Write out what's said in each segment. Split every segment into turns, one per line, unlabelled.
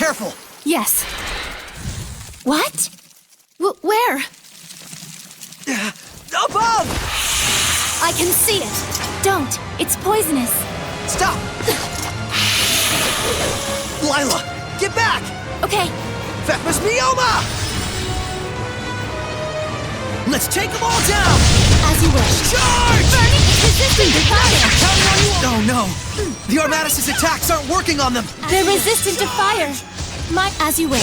careful!
Yes. What? Where?
Above!
I can see it. Don't. It's poisonous.
Stop! Lila, get back!
Okay.
Fepma's Mioma! Let's take them all down!
As you wish.
Charge!
Burning is resistant to fire!
Counting on you! Oh no! The Armatus' attacks aren't working on them!
They're resistant to fire. As you wish.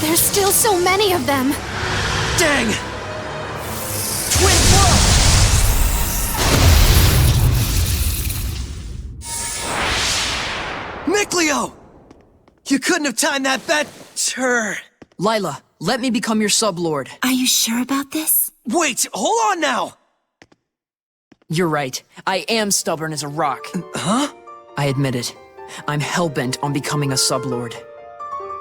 There's still so many of them.
Dang! Twin blow! Mikleo! You couldn't have timed that better!
Lila, let me become your sublord.
Are you sure about this?
Wait, hold on now!
You're right. I am stubborn as a rock.
Huh?
I admit it. I'm hellbent on becoming a sublord.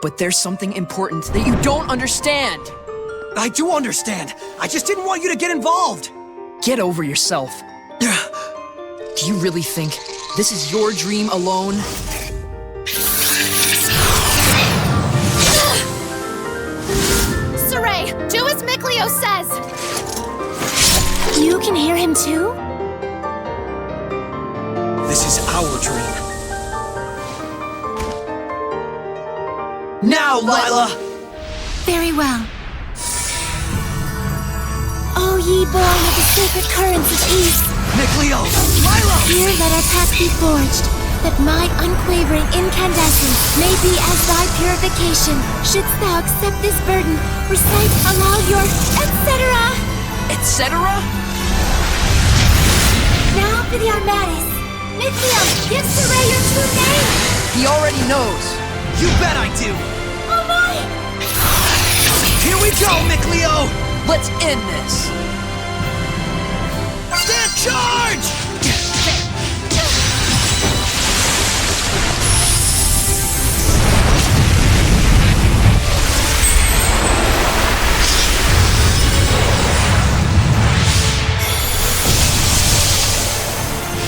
But there's something important that you don't understand!
I do understand. I just didn't want you to get involved.
Get over yourself. Do you really think this is your dream alone?
Saray, do as Mikleo says! You can hear him too?
This is our dream. Now, Lila!
Very well. O ye born of the sacred currents of peace!
Mikleo! Lila!
Here let our pact be forged, that my unquavering incandescence may be as thy purification. Shouldst thou accept this burden, recite aloud your etc.
Etc.?
Now for the Armatus. Mikleo, give Saray your true name!
He already knows.
You bet I do!
Oh my!
Here we go, Mikleo!
Let's end this.
Stand charge!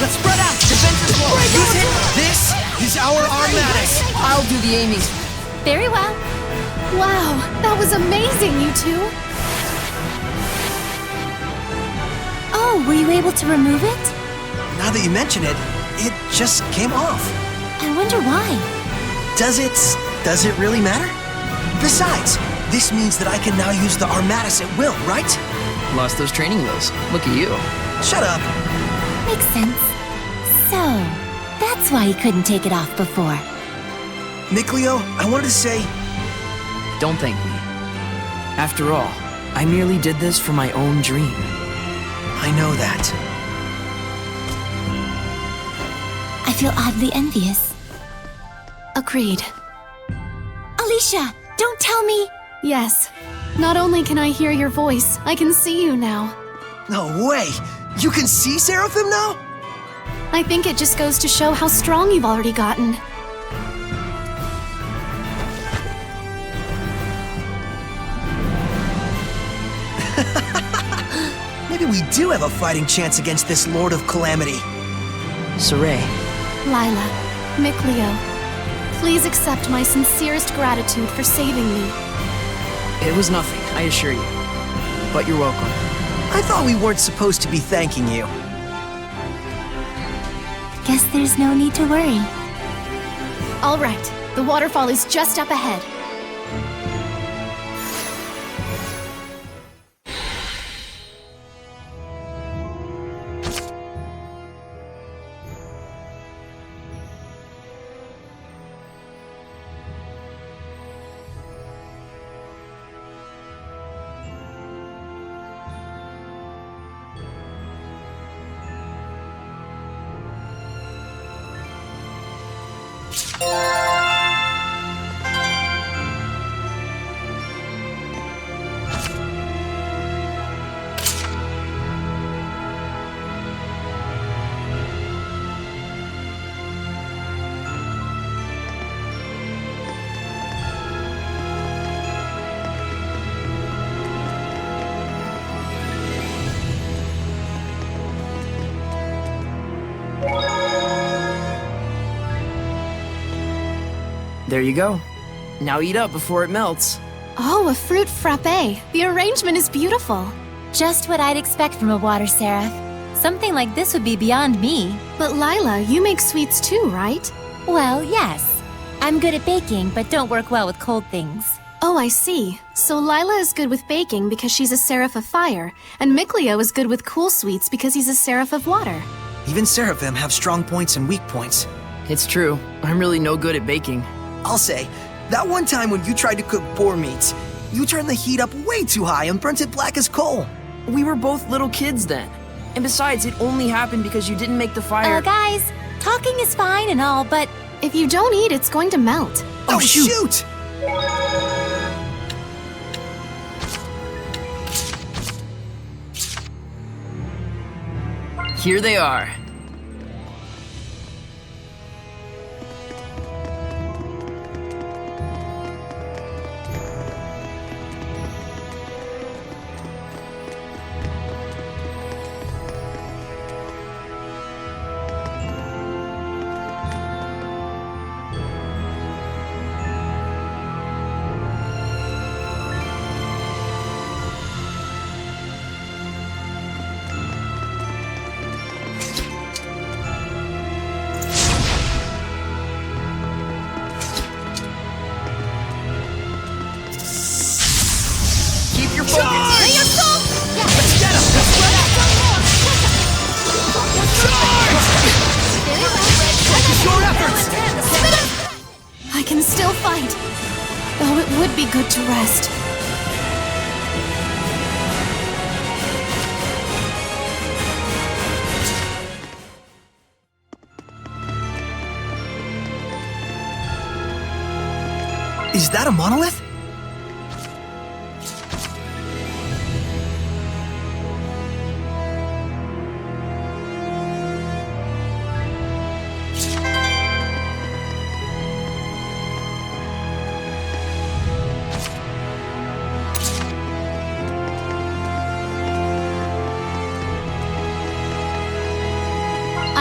Let's spread out! Defense is low! Use it! This is our Armatus!
I'll do the aiming.
Very well. Wow, that was amazing, you two. Oh, were you able to remove it?
Now that you mention it, it just came off.
I wonder why.
Does it really matter? Besides, this means that I can now use the Armatus at will, right?
Lost those training wheels. Look at you.
Shut up.
Makes sense. So, that's why you couldn't take it off before.
Mikleo, I wanted to say...
Don't thank me. After all, I merely did this for my own dream.
I know that.
I feel oddly envious. Agreed. Alicia, don't tell me! Yes. Not only can I hear your voice, I can see you now.
No way! You can see Seraphim now?
I think it just goes to show how strong you've already gotten.
Maybe we do have a fighting chance against this Lord of Calamity.
Saray.
Lila, Mikleo, please accept my sincerest gratitude for saving me.
It was nothing, I assure you. But you're welcome.
I thought we weren't supposed to be thanking you.
Guess there's no need to worry. All right, the waterfall is just up ahead.
There you go. Now eat up before it melts.
Oh, a fruit frappe. The arrangement is beautiful.
Just what I'd expect from a water seraph. Something like this would be beyond me.
But Lila, you make sweets too, right?
Well, yes. I'm good at baking, but don't work well with cold things.
Oh, I see. So Lila is good with baking because she's a seraph of fire, and Mikleo is good with cool sweets because he's a seraph of water.
Even seraphim have strong points and weak points.
It's true. I'm really no good at baking.
I'll say, that one time when you tried to cook boar meat, you turned the heat up way too high and burnt it black as coal.
We were both little kids then. And besides, it only happened because you didn't make the fire.
Guys, talking is fine and all, but
If you don't eat, it's going to melt.
Oh, shoot!
Here they are. Keep your focus.
Let's get him! Focus your efforts!
I can still fight. Though it would be good to rest.
Is that a monolith?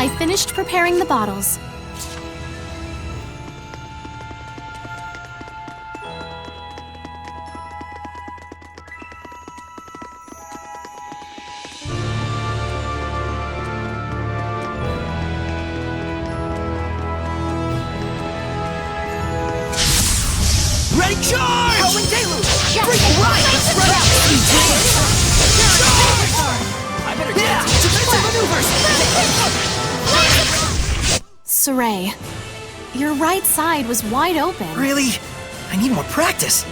I finished preparing the bottles.
Ready, charge! Howling Deluge! Bring it right! Let's spread out!
I better
Yeah!
get
Defensive maneuvers!
Saray, your right side was wide open.
Really? I need more practice.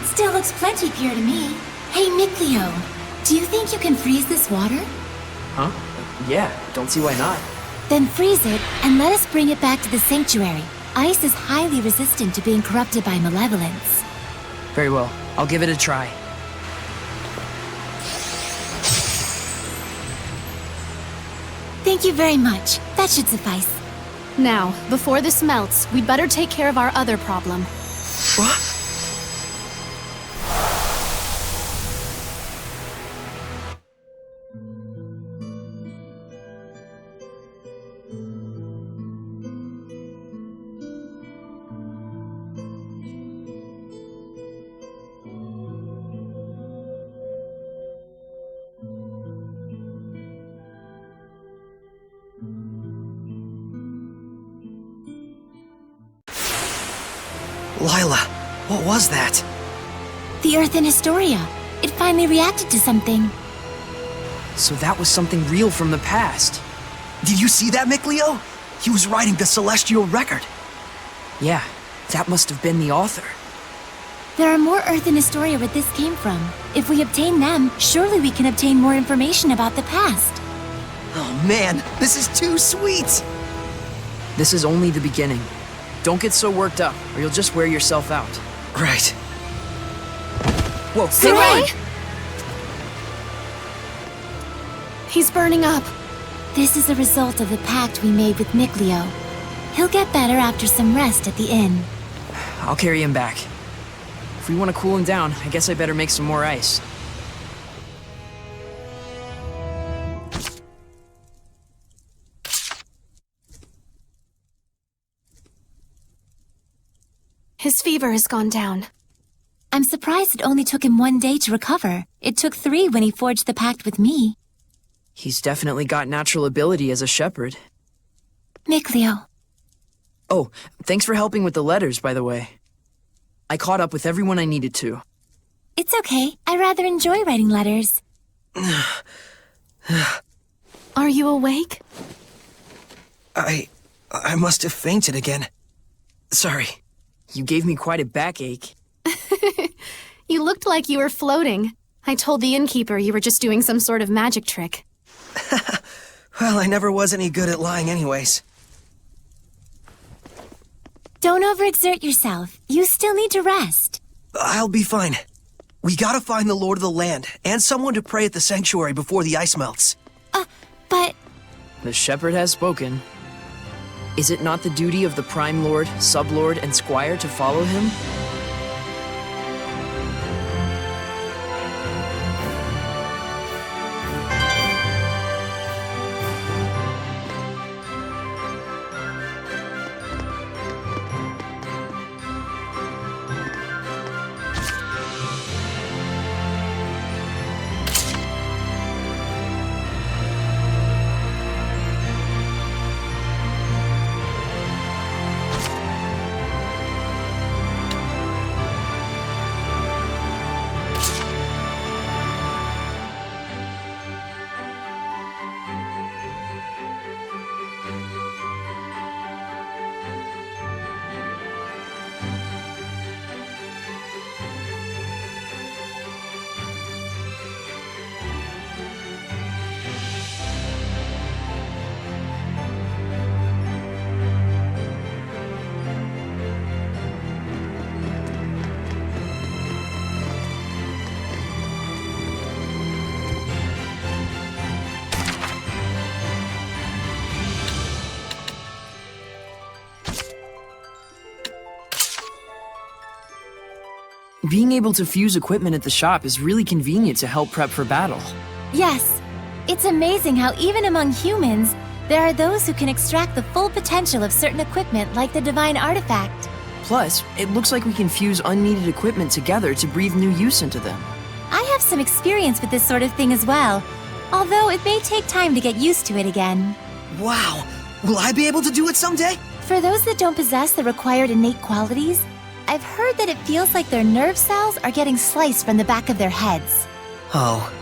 Still looks plenty pure to me. Hey, Mikleo, do you think you can freeze this water?
Huh? Yeah, don't see why not.
Then freeze it and let us bring it back to the sanctuary. Ice is highly resistant to being corrupted by malevolence.
Very well. I'll give it a try.
Thank you very much. That should suffice.
Now, before this melts, we'd better take care of our other problem.
What? Lila, what was that?
The Earth in Historia. It finally reacted to something.
So that was something real from the past.
Did you see that, Miclio? He was writing the celestial record.
Yeah, that must have been the author.
There are more Earth and Historia where this came from. If we obtain them, surely we can obtain more information about the past.
Oh man, this is too sweet!
This is only the beginning. Don't get so worked up, or you'll just wear yourself out.
Right.
Whoa,
Hooray!
hang on!
He's burning up.
This is a result of the pact we made with Miclio. He'll get better after some rest at the inn.
I'll carry him back. If we want to cool him down, I guess I better make some more ice.
His fever has gone down.
I'm surprised it only took him 1 day to recover. It took 3 when he forged the pact with me.
He's definitely got natural ability as a shepherd.
Miclio.
Oh, thanks for helping with the letters, by the way. I caught up with everyone I needed to.
It's okay. I rather enjoy writing letters.
Are you awake?
I must have fainted again. Sorry.
You gave me quite a backache.
You looked like you were floating. I told the innkeeper you were just doing some sort of magic trick.
Well, I never was any good at lying anyways.
Don't overexert yourself. You still need to rest.
I'll be fine. We gotta find the Lord of the Land, and someone to pray at the sanctuary before the ice melts.
But
The shepherd has spoken. Is it not the duty of the Prime Lord, Sublord, and Squire to follow him? Being able to fuse equipment at the shop is really convenient to help prep for battle.
yes, it's amazing how even among humans, there are those who can extract the full potential of certain equipment like the divine artifact.
Plus, it looks like we can fuse unneeded equipment together to breathe new use into them.
I have some experience with this sort of thing as well, although it may take time to get used to it again.
Wow! Will I be able to do it someday?
For those that don't possess the required innate qualities, I've heard that it feels like their nerve cells are getting sliced from the back of their heads.
Oh.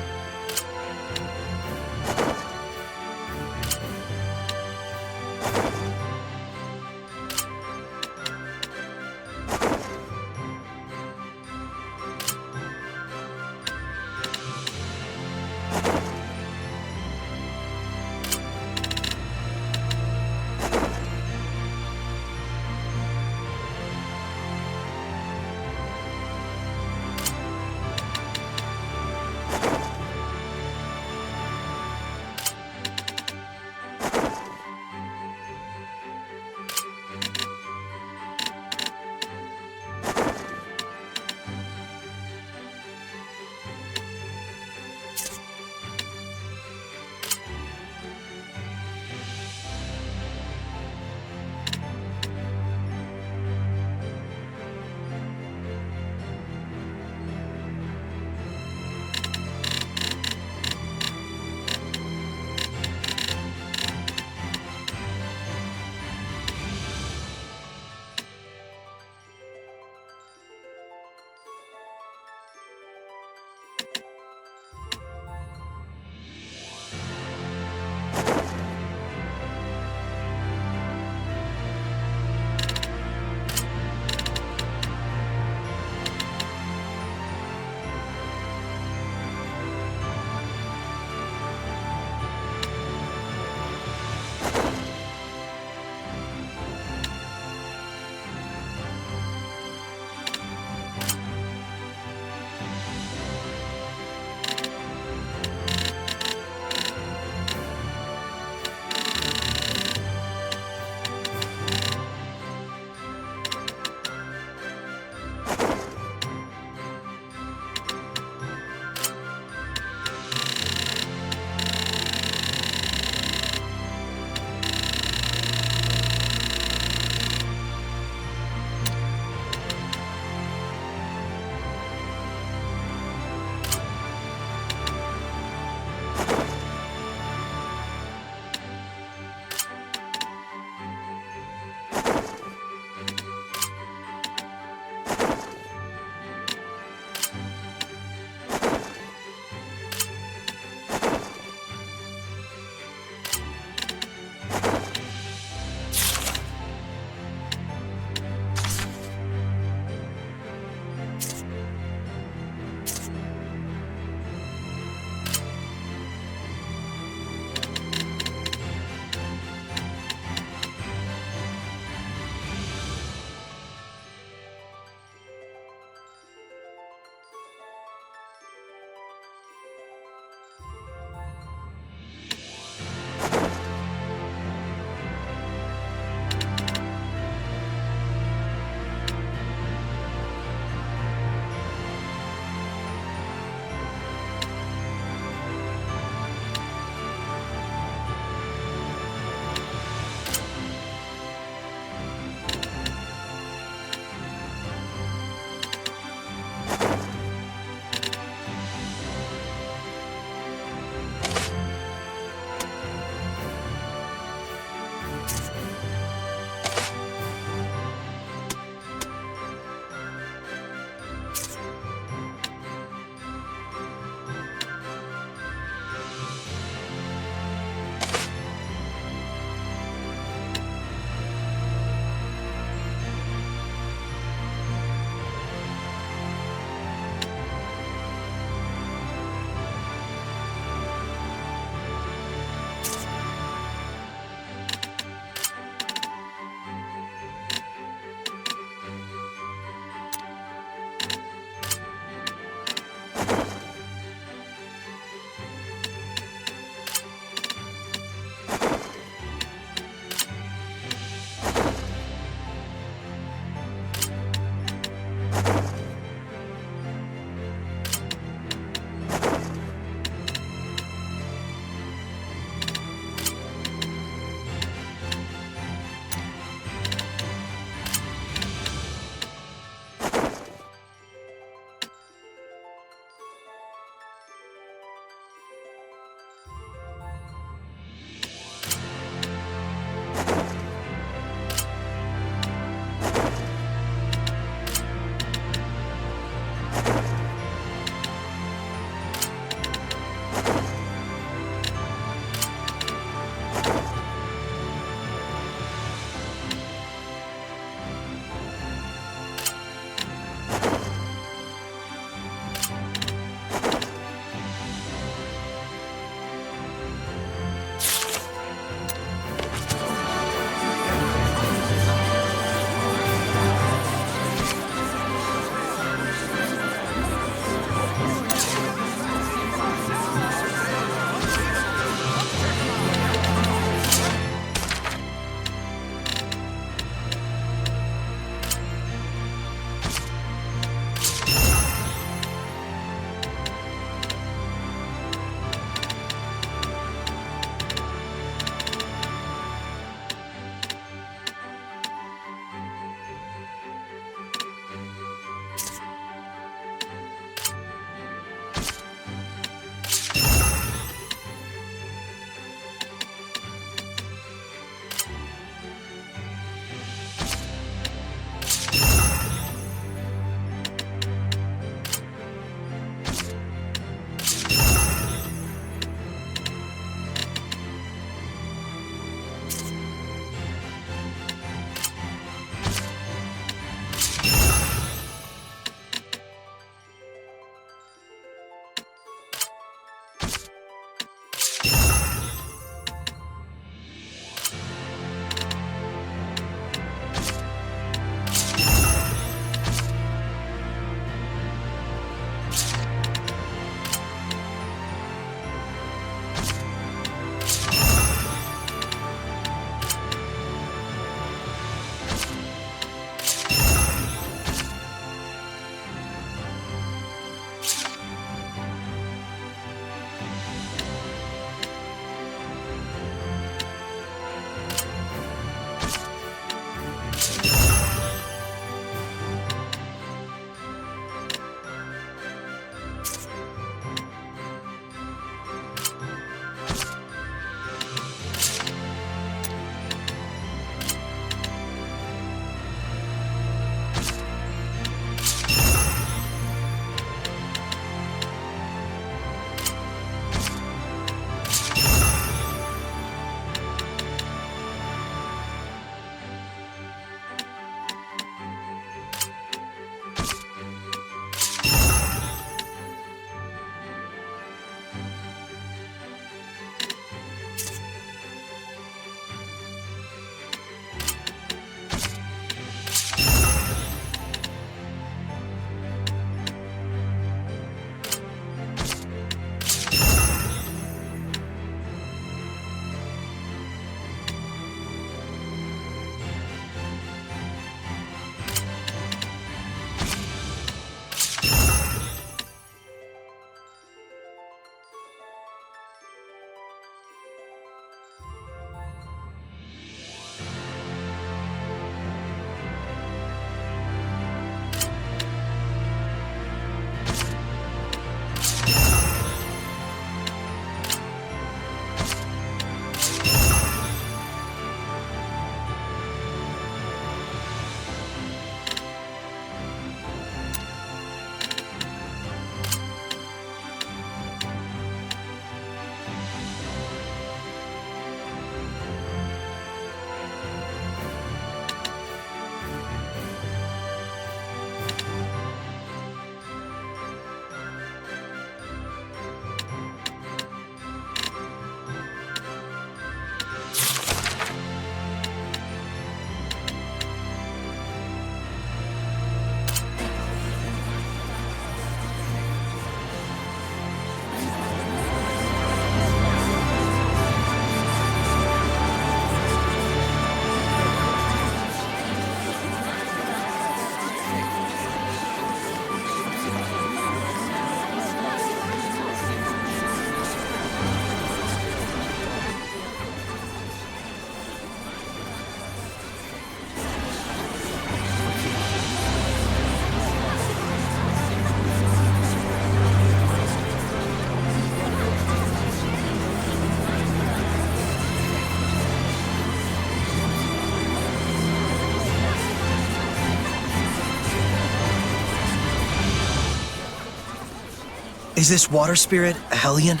Is this water spirit a Hellion?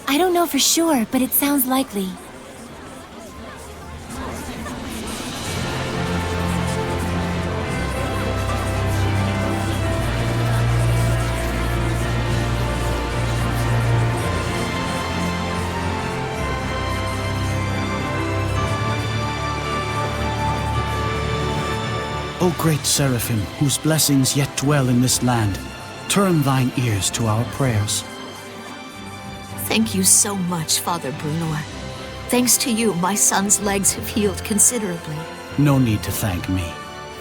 I don't know for sure, but it sounds likely.
O great Seraphim, whose blessings yet dwell in this land, turn thine ears to our prayers.
Thank you so much, Father Brunor. Thanks to you, my son's legs have healed considerably.
No need to thank me.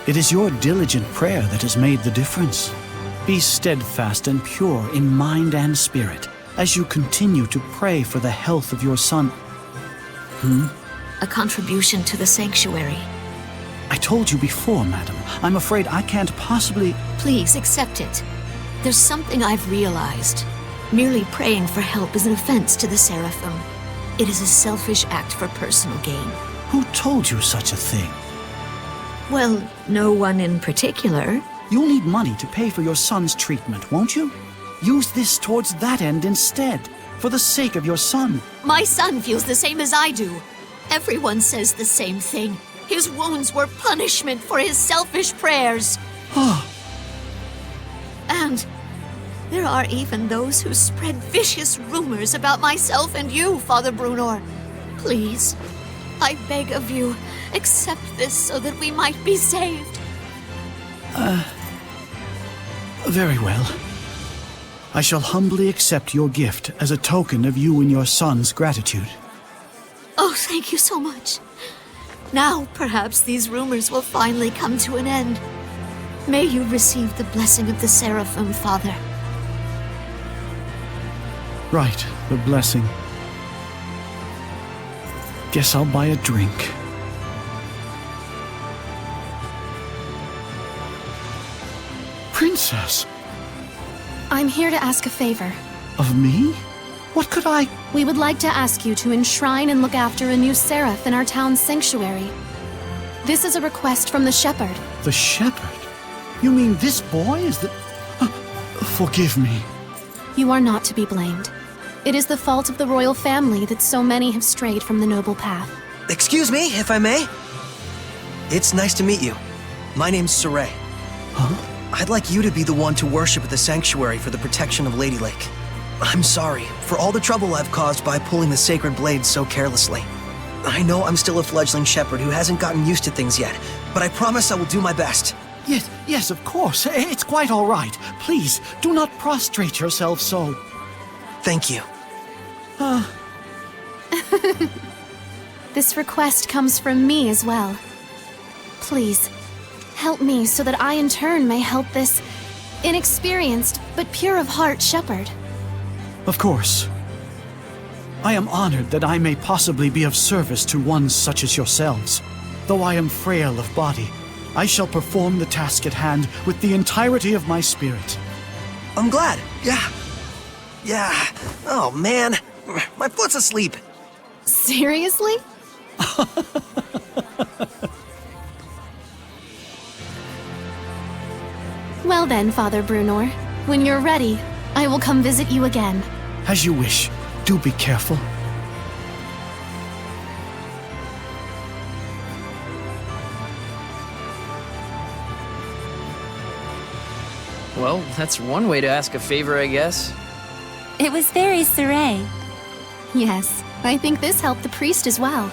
It is your diligent prayer that has made the difference. Be steadfast and pure in mind and spirit as you continue to pray for the health of your son.
A contribution to the sanctuary.
I told you before, madam. I'm afraid I can't possibly...
Please accept it. There's something I've realized. Merely praying for help is an offense to the Seraphim. It is a selfish act for personal gain.
Who told you such a thing?
Well, no one in particular.
You'll need money to pay for your son's treatment, won't you? Use this towards that end instead, for the sake of your son.
My son feels the same as I do. Everyone says the same thing. His wounds were punishment for his selfish prayers. And there are even those who spread vicious rumors about myself and you, Father Brunor. Please, I beg of you, accept this so that we might be saved.
Very well. I shall humbly accept your gift as a token of you and your son's gratitude.
Oh, thank you so much. Now, perhaps these rumors will finally come to an end. May you receive the blessing of the Seraphim, Father.
Right, the blessing. Guess I'll buy a drink. Princess!
I'm here to ask a favor.
Of me? What could I...
We would like to ask you to enshrine and look after a new seraph in our town's sanctuary. This is a request from the shepherd.
The shepherd? You mean this boy is the... Forgive me.
You are not to be blamed. It is the fault of the royal family that so many have strayed from the noble path.
Excuse me, if I may? It's nice to meet you. My name's Saray.
Huh?
I'd like you to be the one to worship at the sanctuary for the protection of Lady Lake. I'm sorry for all the trouble I've caused by pulling the sacred blade so carelessly. I know I'm still a fledgling shepherd who hasn't gotten used to things yet, but I promise I will do my best.
Yes, of course. It's quite all right. Please, do not prostrate yourself so.
Thank you.
This request comes from me as well. Please, help me so that I in turn may help this inexperienced but pure of heart shepherd.
Of course. I am honored that I may possibly be of service to ones such as yourselves. Though I am frail of body, I shall perform the task at hand with the entirety of my spirit.
I'm glad. Yeah. Oh, man. My foot's asleep.
Seriously? Well then, Father Brunor, when you're ready, I will come visit you again.
As you wish. Do be careful.
Well, that's one way to ask a favor, I guess.
It was very Saray.
Yes, I think this helped the priest as well.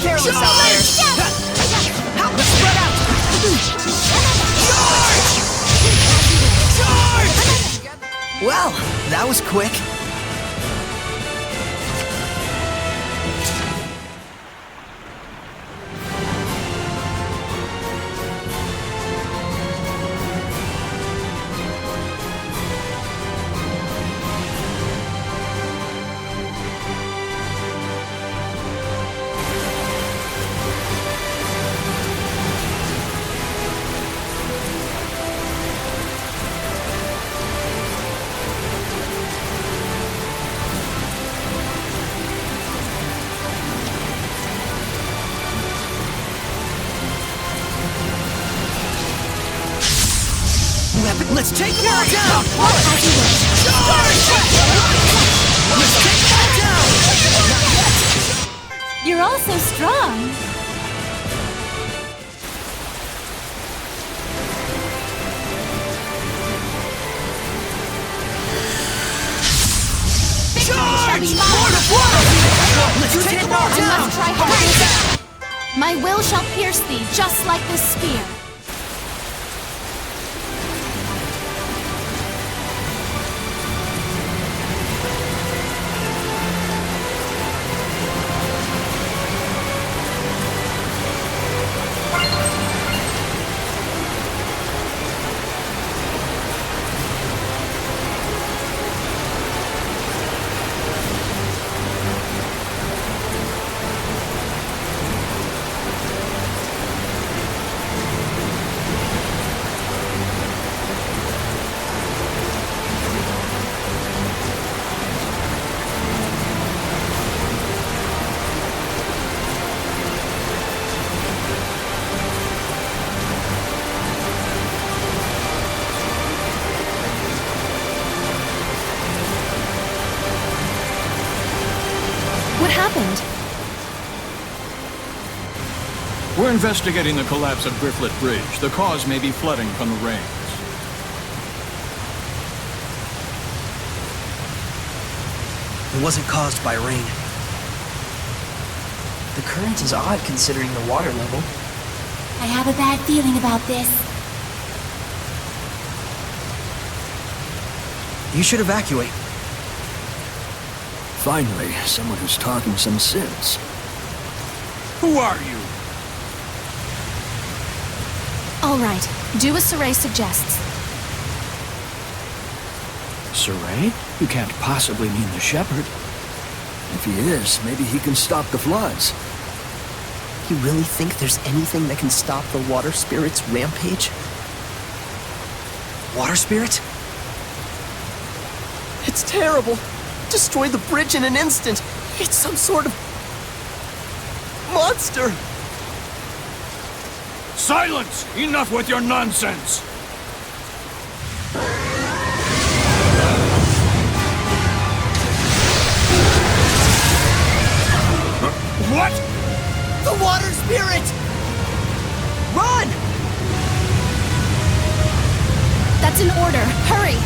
careless out there.
Let's spread out! Charge! Well, that was quick. Let's take them all down! Let's take them all down!
You're all so strong.
Charge! Lord of Water! Let's take them all
I
down!
must try harder. My will shall pierce thee, just like this spear. What happened?
We're investigating the collapse of Grifflet Bridge. The cause may be flooding from the rains.
It wasn't caused by rain.
The current is odd considering the water level.
I have a bad feeling about this.
You should evacuate.
Finally, someone who's talking some sense.
Who are you?
All right, do as Saray suggests.
Saray? You can't possibly mean the shepherd. If he is, maybe he can stop the floods.
You really think there's anything that can stop the water spirit's rampage? Water spirit? It's terrible. Destroyed the bridge in an instant. It's some sort of monster.
Silence! Enough with your nonsense! What?
The water spirit! Run!
That's an order. Hurry!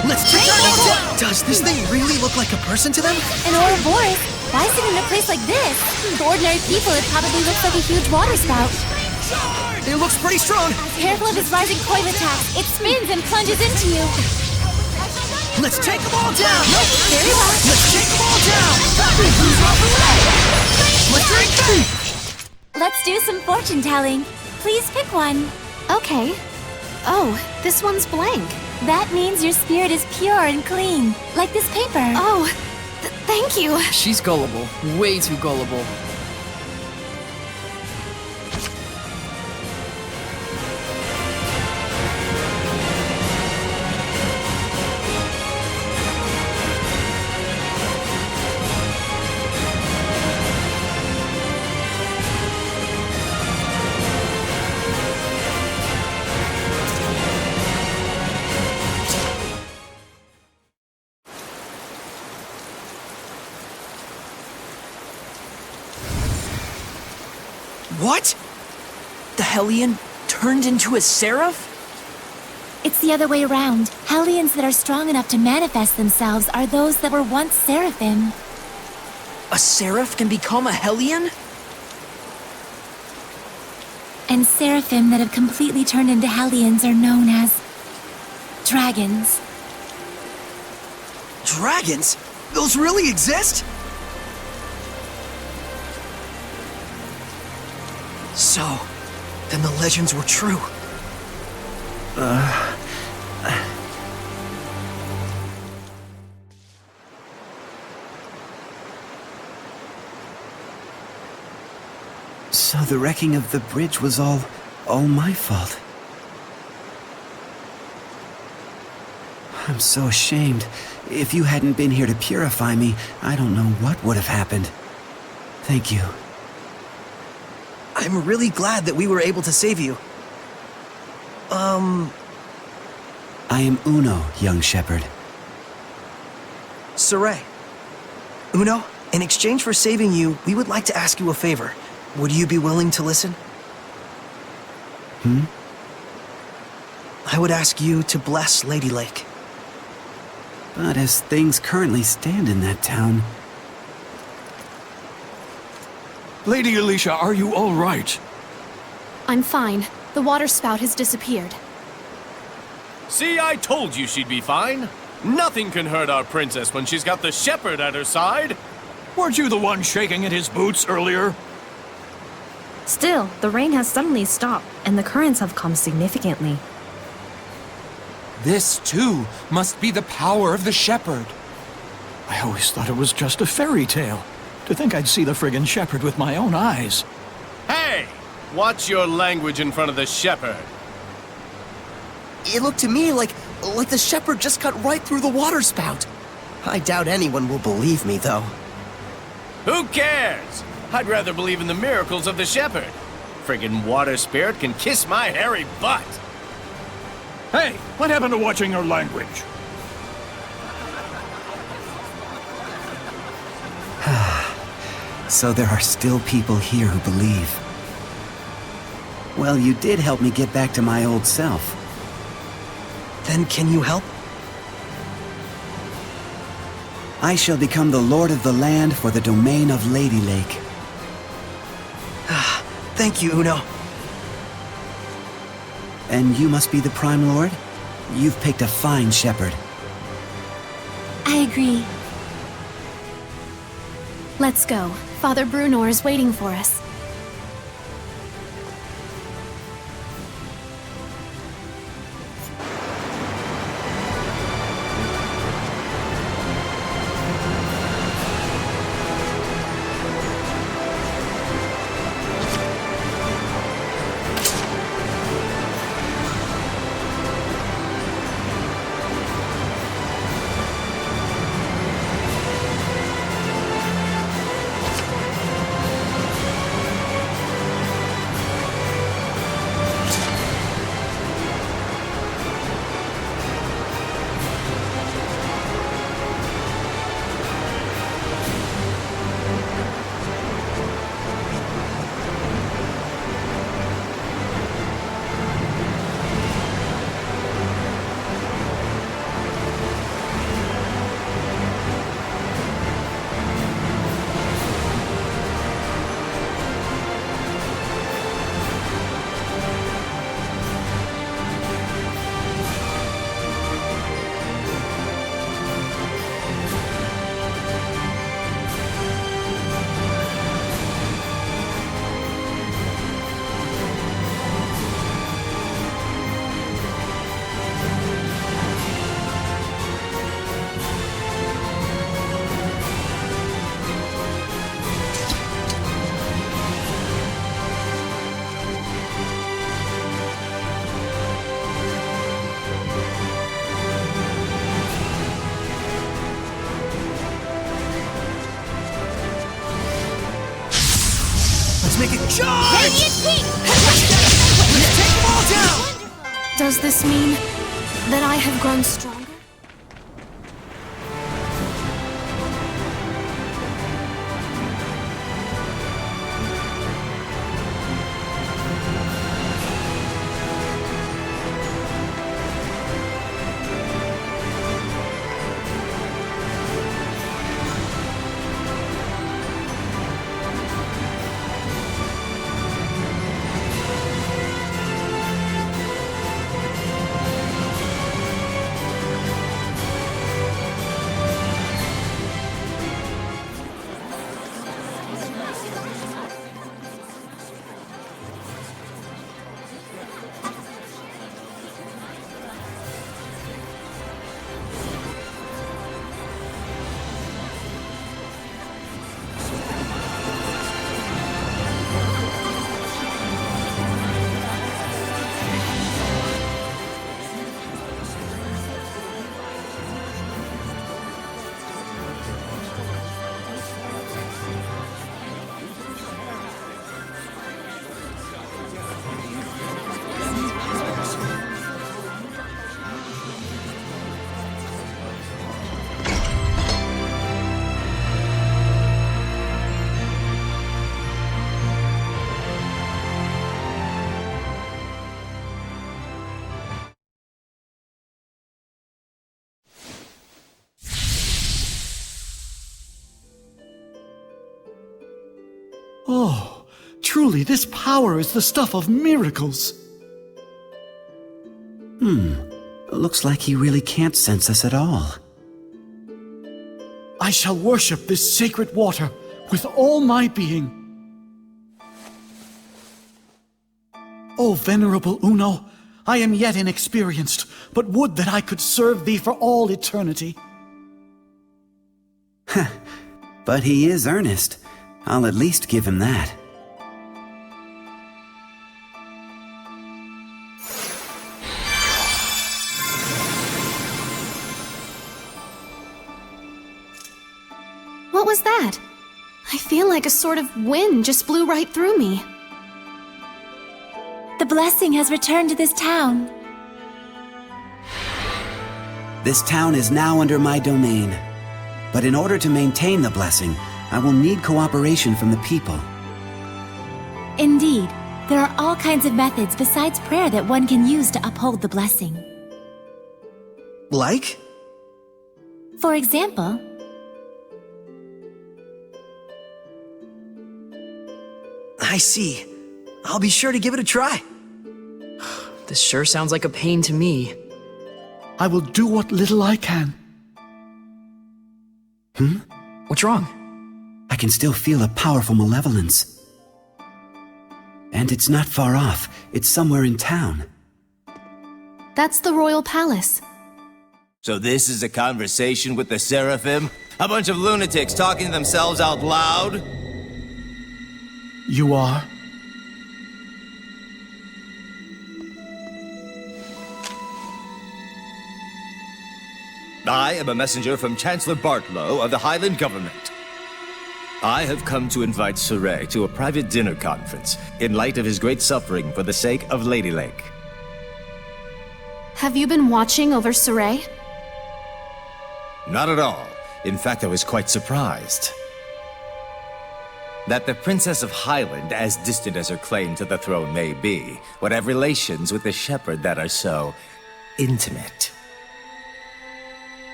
Let's take it down! Does this thing really look like a person to them?
An Ouroboros? Why sit in a place like this? To ordinary people, it probably looks like a huge water spout.
It looks pretty strong.
Careful of his rising coil attack. It spins and plunges into you.
Let's take them all down!
Very well.
Let's take them all down! Let's take them!
Let's do some fortune telling. Please pick one.
Okay. Oh, this one's blank.
That means your spirit is pure and clean, like this paper.
Oh, thank you.
She's gullible. Way too gullible.
What?
The Hellion turned into a seraph?
It's the other way around. Hellions that are strong enough to manifest themselves are those that were once seraphim.
A seraph can become a Hellion?
And seraphim that have completely turned into hellions are known as dragons.
Dragons? Those really exist? So, then the legends were true.
So the wrecking of the bridge was all my fault. I'm so ashamed. If you hadn't been here to purify me, I don't know what would have happened. Thank you.
I'm really glad that we were able to save you.
I am Uno, young shepherd.
Saray. Uno, in exchange for saving you, we would like to ask you a favor. Would you be willing to listen? I would ask you to bless Lady Lake.
But as things currently stand in that town...
Lady Alicia, are you all right?
I'm fine. The water spout has disappeared.
See, I told you she'd be fine. Nothing can hurt our princess when she's got the shepherd at her side.
Weren't you the one shaking at his boots earlier?
Still, the rain has suddenly stopped, and the currents have calmed significantly.
This, too, must be the power of the shepherd.
I always thought it was just a fairy tale. To think I'd see the friggin' shepherd with my own eyes.
Hey! Watch your language in front of the shepherd.
It looked to me like the shepherd just cut right through the water spout. I doubt anyone will believe me, though.
Who cares? I'd rather believe in the miracles of the shepherd. Friggin' water spirit can kiss my hairy butt.
Hey, what happened to watching your language?
So there are still people here who believe. Well, you did help me get back to my old self.
Then can you help?
I shall become the lord of the land for the domain of Lady Lake.
Thank you, Uno.
And you must be the Prime Lord? You've picked a fine shepherd.
I agree.
Let's go. Father Brunor is waiting for us.
Let's make it charge!
Let's
take them all down!
Does this mean that I have grown stronger?
Oh, truly this power is the stuff of miracles.
Looks like he really can't sense us at all.
I shall worship this sacred water with all my being. O venerable Uno, I am yet inexperienced, but would that I could serve thee for all eternity.
But he is earnest. I'll at least give him that.
What was that? I feel like a sort of wind just blew right through me.
The blessing has returned to this town.
This town is now under my domain. But in order to maintain the blessing, I will need cooperation from the people.
Indeed, there are all kinds of methods besides prayer that one can use to uphold the blessing.
Like?
For example,
I see. I'll be sure to give it a try.
This sure sounds like a pain to me.
I will do what little I can.
What's wrong?
I can still feel a powerful malevolence. And it's not far off. It's somewhere in town.
That's the royal palace.
So this is a conversation with the Seraphim? A bunch of lunatics talking to themselves out loud?
You are?
I am a messenger from Chancellor Bartlow of the Highland government. I have come to invite Saray to a private dinner conference in light of his great suffering for the sake of Lady Lake.
Have you been watching over Saray?
Not at all. In fact, I was quite surprised. That the Princess of Highland, as distant as her claim to the throne may be, would have relations with the shepherd that are so intimate.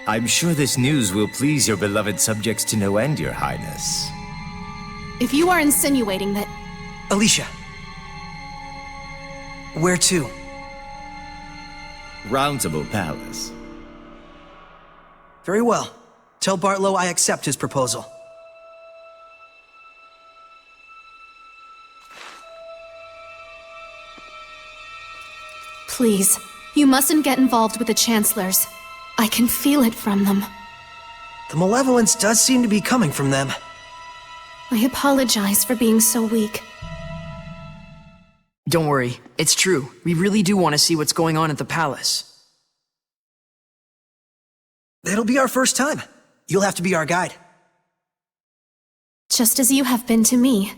I'm sure this news will please your beloved subjects to no end, Your Highness.
If you are insinuating that...
Alicia. Where to?
Roundtable Palace.
Very well. Tell Bartlow I accept his proposal.
Please, you mustn't get involved with the Chancellors. I can feel it from them.
The malevolence does seem to be coming from them.
I apologize for being so weak.
Don't worry, it's true. We really do want to see what's going on at the palace.
It'll be our first time. You'll have to be our guide.
Just as you have been to me.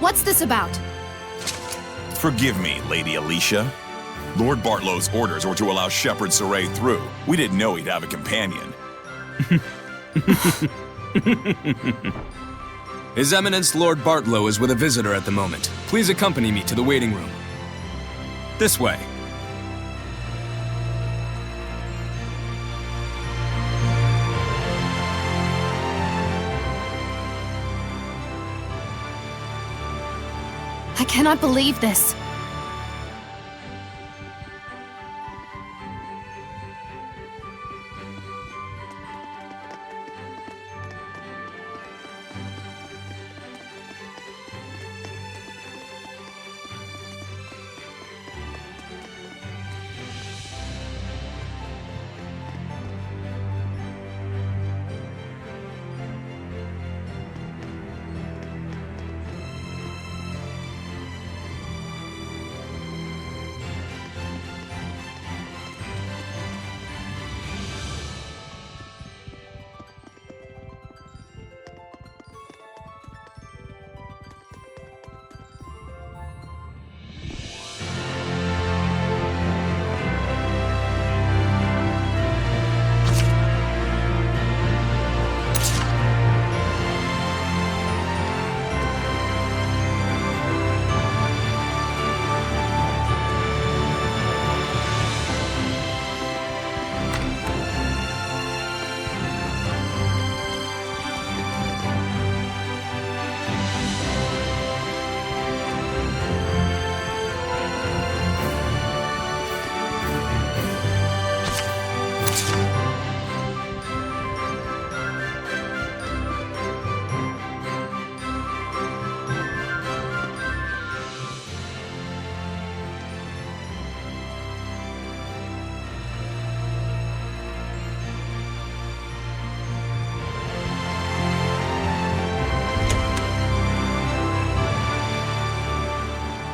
What's this about?
Forgive me, Lady Alicia. Lord Bartlow's orders were to allow Shepherd Saray through. We didn't know he'd have a companion.
His Eminence Lord Bartlow is with a visitor at the moment. Please accompany me to the waiting room. This way.
I cannot believe this.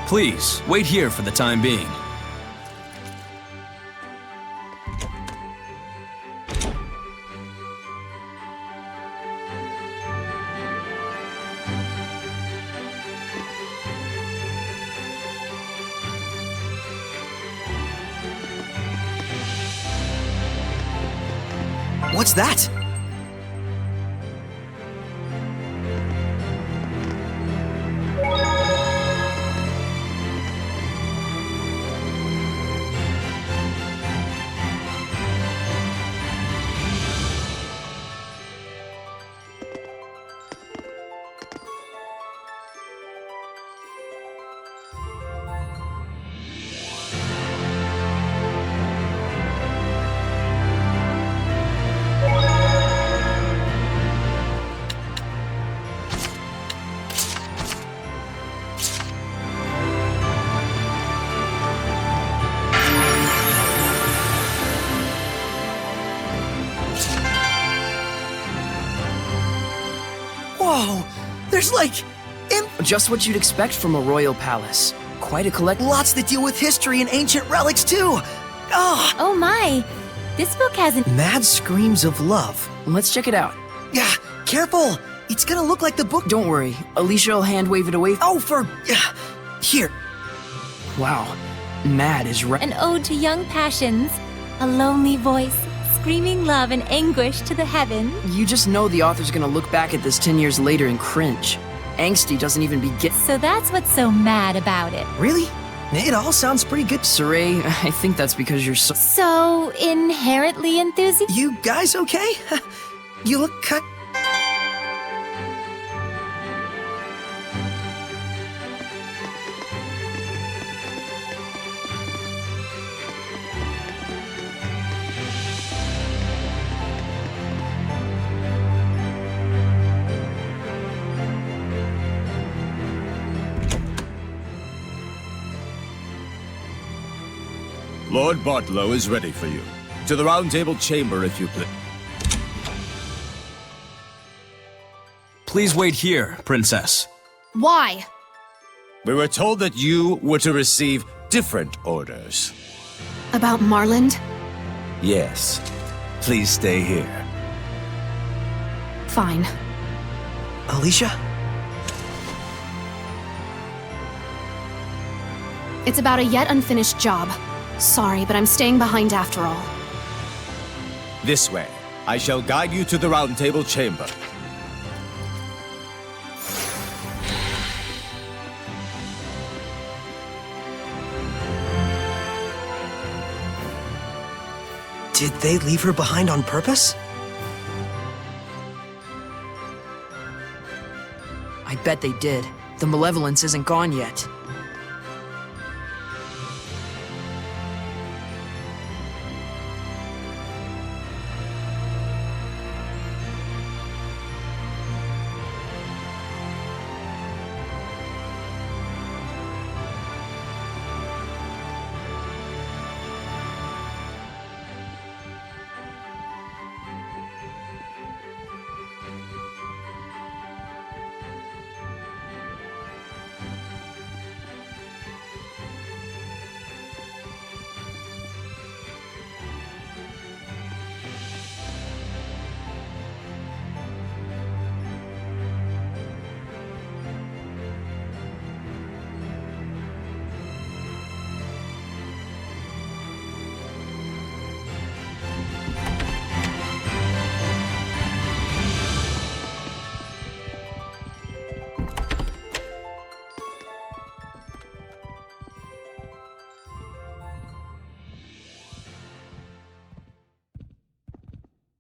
Please, wait here for the time being.
What's that? Whoa! There's like...
Just what you'd expect from a royal palace. Quite a collect...
Lots that deal with history and ancient relics, too! Oh!
Oh my! This book hasn't...
Mad Screams of Love.
Let's check it out.
Yeah, careful! It's gonna look like the book...
Don't worry. Alicia will hand wave it away.
Oh, here.
Wow. Mad is right.
An ode to young passions. A lonely voice, screaming love and anguish to the heavens.
You just know the author's gonna look back at this 10 years later and cringe. Angsty doesn't even begin.
So that's what's so mad about it.
Really? It all sounds pretty good.
Saray, I think that's because you're so...
So inherently enthusiastic?
You guys okay? You look kind...
Lord Bartlow is ready for you. To the Round Table Chamber, if you please.
Please wait here, Princess.
Why?
We were told that you were to receive different orders.
About Marland?
Yes. Please stay here.
Fine.
Alicia?
It's about a yet unfinished job. Sorry, but I'm staying behind after all.
This way. I shall guide you to the Round Table chamber.
Did they leave her behind on purpose?
I bet they did. The malevolence isn't gone yet.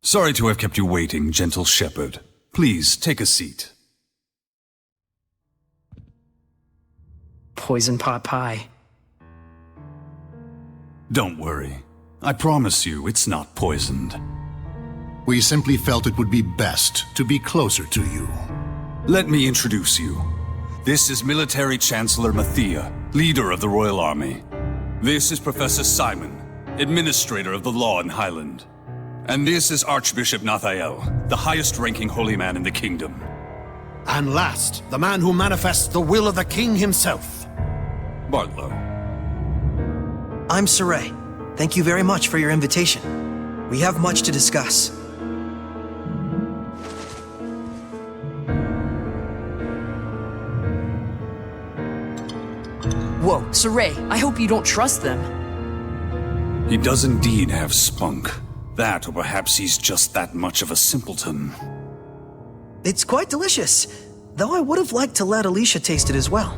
Sorry to have kept you waiting, gentle shepherd. Please, take a seat.
Poison pot pie.
Don't worry. I promise you it's not poisoned.
We simply felt it would be best to be closer to you.
Let me introduce you. This is Military Chancellor Mathia, leader of the Royal Army. This is Professor Simon, administrator of the law in Highland. And this is Archbishop Nathael, the highest-ranking holy man in the kingdom.
And last, the man who manifests the will of the king himself.
Bartlow.
I'm Saray. Thank you very much for your invitation. We have much to discuss.
Whoa, Saray, I hope you don't trust them.
He does indeed have spunk. That, or perhaps he's just that much of a simpleton.
It's quite delicious, though I would have liked to let Alicia taste it as well.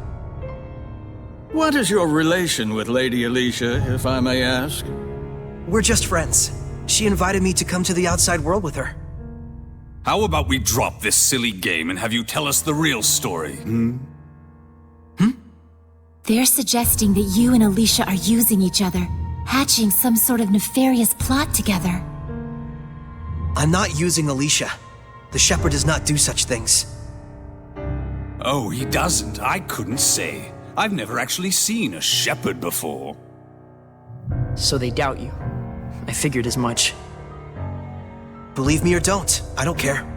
What is your relation with Lady Alicia, if I may ask?
We're just friends. She invited me to come to the outside world with her.
How about we drop this silly game and have you tell us the real story,
They're suggesting that you and Alicia are using each other, hatching some sort of nefarious plot together.
I'm not using Alicia. The shepherd does not do such things.
Oh, he doesn't? I couldn't say. I've never actually seen a shepherd before.
So they doubt you. I figured as much.
Believe me or don't, I don't care.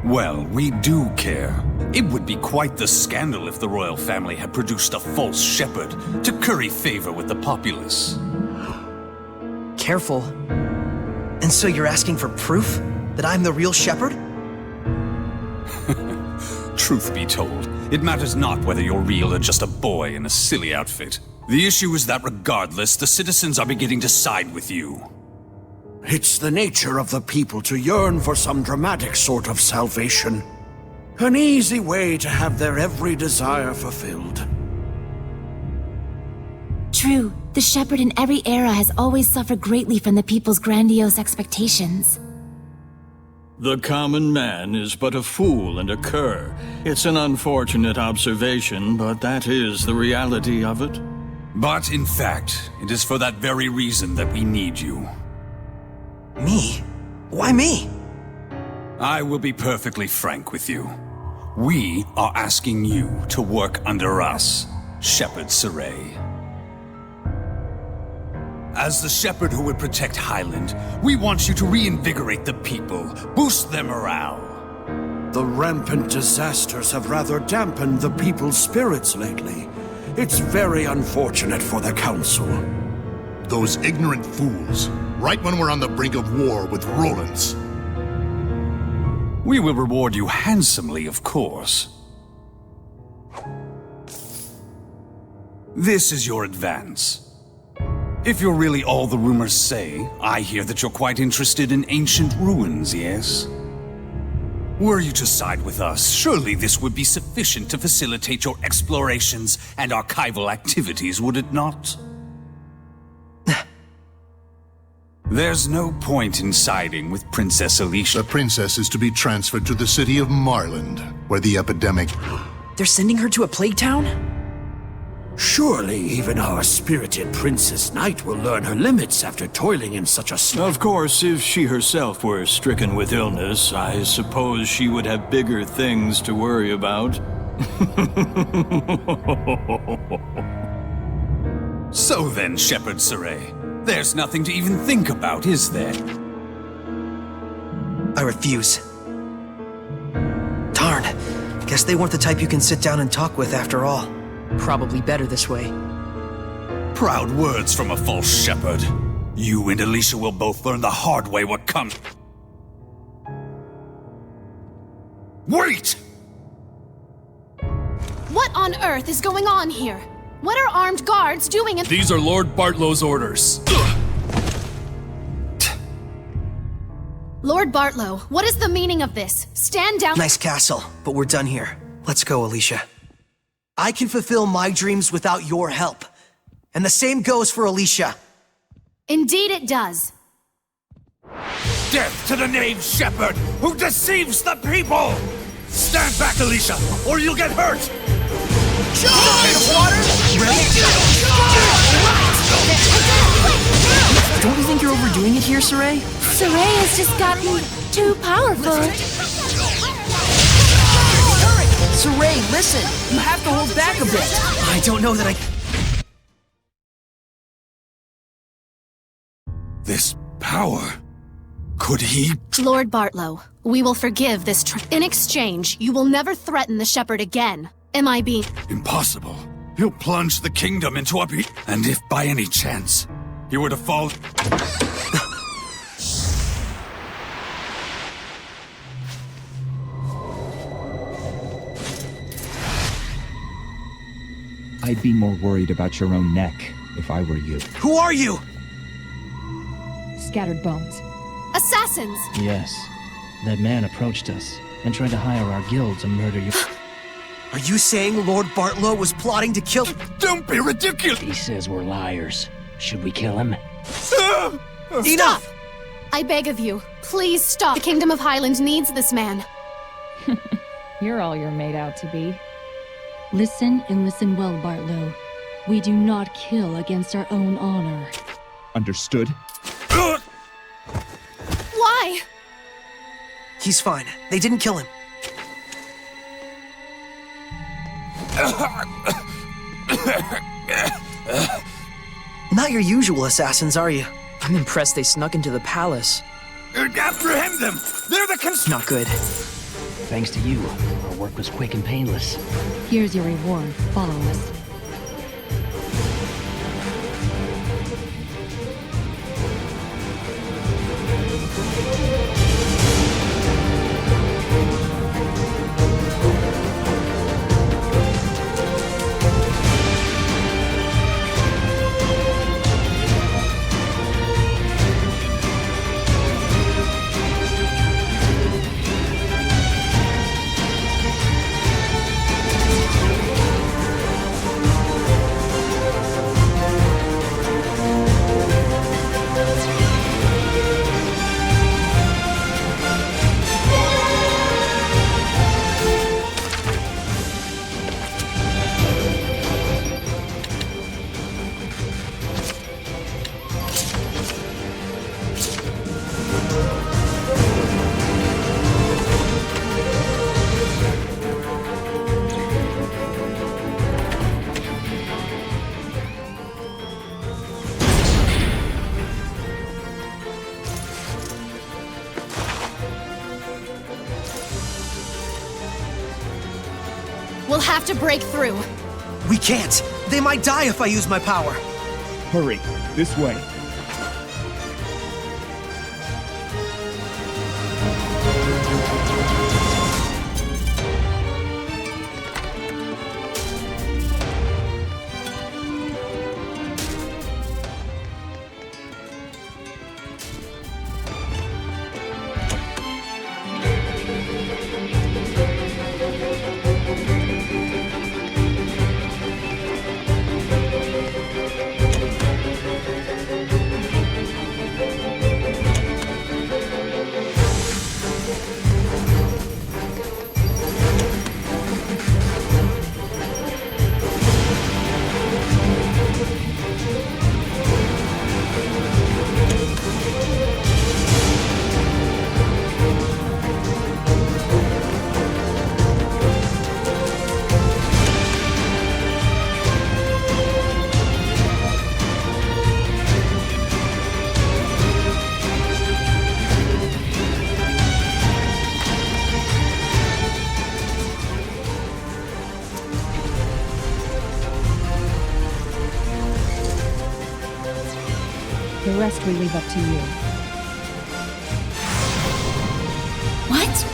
Well, we do care. It would be quite the scandal if the royal family had produced a false shepherd to curry favor with the populace.
Careful.
And so you're asking for proof that I'm the real shepherd?
Truth be told, it matters not whether you're real or just a boy in a silly outfit. The issue is that regardless, the citizens are beginning to side with you.
It's the nature of the people to yearn for some dramatic sort of salvation. An easy way to have their every desire fulfilled.
True, the shepherd in every era has always suffered greatly from the people's grandiose expectations.
The common man is but a fool and a cur. It's an unfortunate observation, but that is the reality of it.
But in fact, it is for that very reason that we need you.
Me? Why me?
I will be perfectly frank with you. We are asking you to work under us, Shepherd Saray. As the shepherd who would protect Highland, we want you to reinvigorate the people, boost their morale.
The rampant disasters have rather dampened the people's spirits lately. It's very unfortunate for the Council.
Those ignorant fools, right when we're on the brink of war with Roland's.
We will reward you handsomely, of course. This is your advance. If you're really all the rumors say, I hear that you're quite interested in ancient ruins, yes? Were you to side with us, surely this would be sufficient to facilitate your explorations and archival activities, would it not? There's no point in siding with Princess Alicia.
The princess is to be transferred to the city of Marland, where the epidemic...
They're sending her to a plague town?
Surely even our spirited Princess Knight will learn her limits after toiling in such a...
Of course, if she herself were stricken with illness, I suppose she would have bigger things to worry about.
So then, Shepherd Saray, there's nothing to even think about, is there?
I refuse. Darn. Guess they weren't the type you can sit down and talk with after all.
Probably better this way.
Proud words from a false shepherd. You and Alicia will both learn the hard way what comes. Wait!
What on earth is going on here? What are armed guards doing in—
These are Lord Bartlow's orders.
Lord Bartlow, what is the meaning of this? Stand down—
Nice castle, but we're done here. Let's go, Alicia. I can fulfill my dreams without your help. And the same goes for Alicia.
Indeed it does.
Death to the knave shepherd who deceives the people! Stand back, Alicia, or you'll get hurt!
Don't you think you're overdoing it here, Saray?
Saray has just gotten too powerful.
Saray, listen! You have to hold back a bit!
I don't know that I...
This power... Could he...
Lord Bartlow, we will forgive this in exchange, you will never threaten the shepherd again. Am I being...
Impossible. He'll plunge the kingdom into a And if by any chance he were to fall...
I'd be more worried about your own neck if I were you.
Who are you?
Scattered bones.
Assassins!
Yes. That man approached us and tried to hire our guild to murder you.
Are you saying Lord Bartlow was plotting to kill—
Don't be ridiculous!
He says we're liars. Should we kill him?
Enough!
I beg of you, please stop. The Kingdom of Highland needs this man.
You're all you're made out to be.
Listen and listen well, Bartlow. We do not kill against our own honor.
Understood?
Why?
He's fine. They didn't kill him. Not your usual assassins, are you?
I'm impressed they snuck into the palace.
Apprehend them! They're the
Not good.
Thanks to you, our work was quick and painless.
Here's your reward. Follow us.
We'll have to break through.
We can't. They might die if I use my power.
Hurry, this way.
The rest we leave up to you.
What?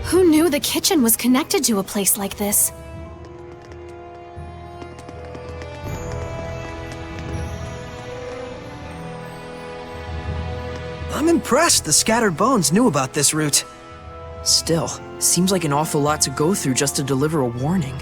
Who knew the kitchen was connected to a place like this?
I'm impressed the scattered bones knew about this route.
Still, seems like an awful lot to go through just to deliver a warning.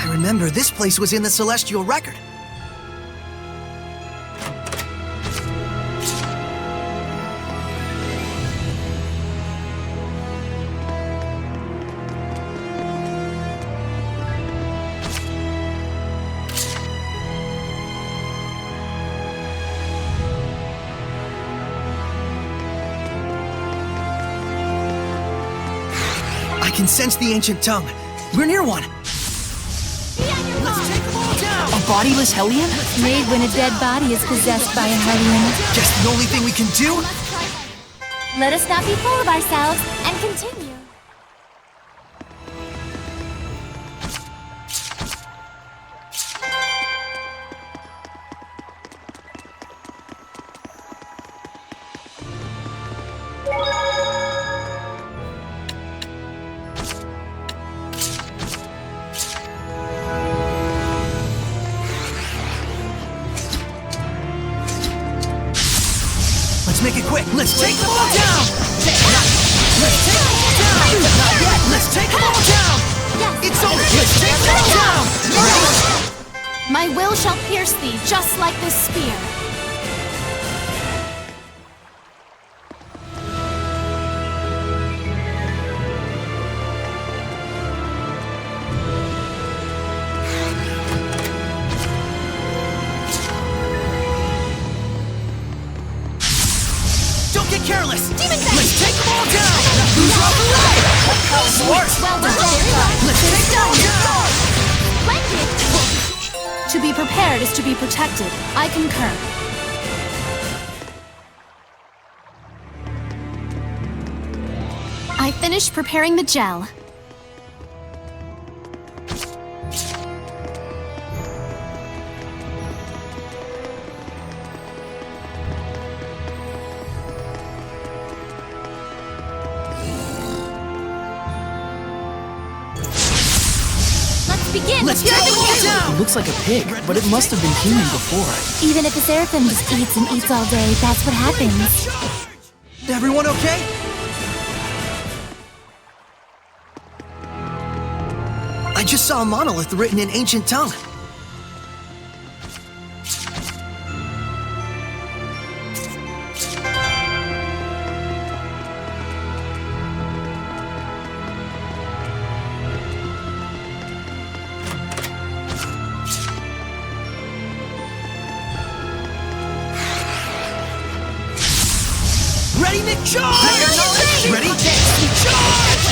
Remember, this place was in the Celestial Record. I can sense the ancient tongue. We're near one.
A bodiless Hellion?
Made when a dead body is possessed by a Hellion.
Guess the only thing we can do?
Let us not be full of ourselves and continue.
Let's make it quick. Let's take them all down. Let's take them all down. Not yet. Let's take them all down. It's over. Let's take them all down. Ready?
My will shall pierce thee, just like this spear.
careless!
Demon Fang!
Let's take them all down! Who's off the way? Smart!
Well done.
Let's take them all down!
Splendid!
To be prepared is to be protected. I concur. I finished preparing the gel.
Begin!
Let's take them all down!
It looks like a pig, but it must have been human before.
Even if a seraphim just eats and eats all day, that's what happens.
Everyone okay? I just saw a monolith written in ancient tongue. Ready, Nick? Charge! Ready? Charge!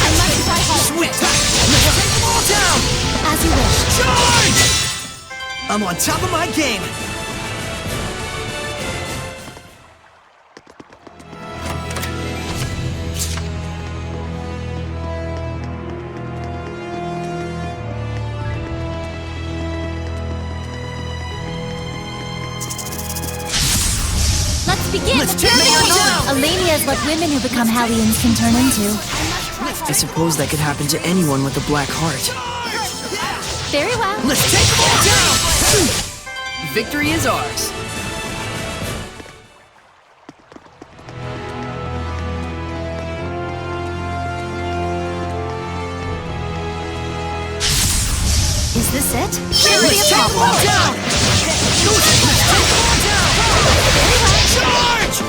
I must try hard.
Sweet! Let's take them all down!
As you wish.
Charge! I'm on top of my game.
Begin!
Let's take them all down!
Alania is what women who become Hellions can turn into.
I suppose that could happen to anyone with a black heart.
Very well.
Let's take them all down!
Victory is ours.
Is this it?
Let's take them all down! Let's take them all down! Charge!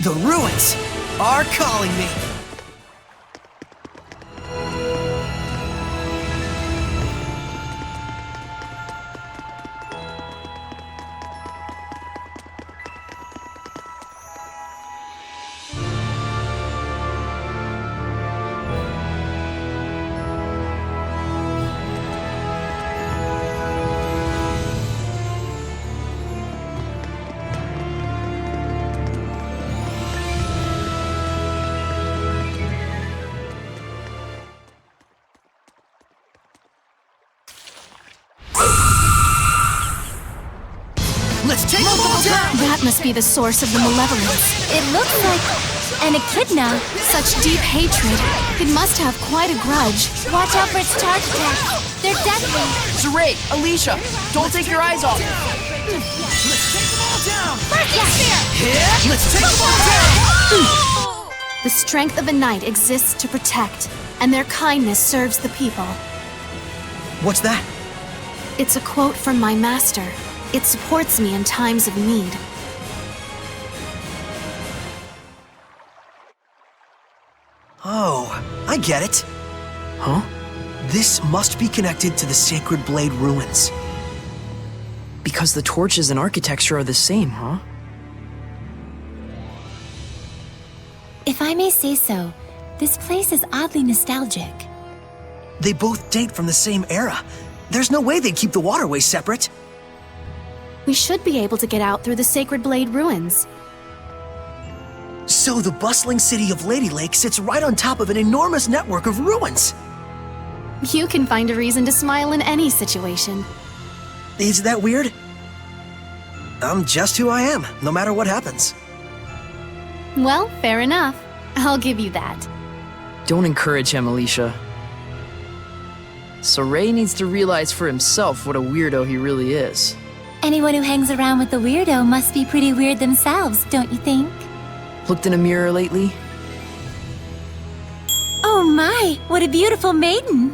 The ruins are calling me. Let's take them all down!
That must be the source of the malevolence.
It looks like an echidna.
Such deep hatred. It must have quite a grudge.
Watch out for its charge attack. They're deadly.
Zeray, Alicia, don't take your eyes off.
Let's take them all down!
Yes.
Let's take them all down!
The strength of a knight exists to protect, and their kindness serves the people.
What's that?
It's a quote from my master. It supports me in times of need.
Oh, I get it.
Huh?
This must be connected to the Sacred Blade ruins.
Because the torches and architecture are the same, huh?
If I may say so, this place is oddly nostalgic.
They both date from the same era. There's no way they'd keep the waterways separate.
We should be able to get out through the Sacred Blade ruins.
So the bustling city of Lady Lake sits right on top of an enormous network of ruins.
You can find a reason to smile in any situation.
Is that weird? I'm just who I am, no matter what happens.
Well, fair enough. I'll give you that.
Don't encourage him, Alicia. Zeray needs to realize for himself what a weirdo he really is.
Anyone who hangs around with the weirdo must be pretty weird themselves, don't you think?
Looked in a mirror lately?
Oh my, what a beautiful maiden!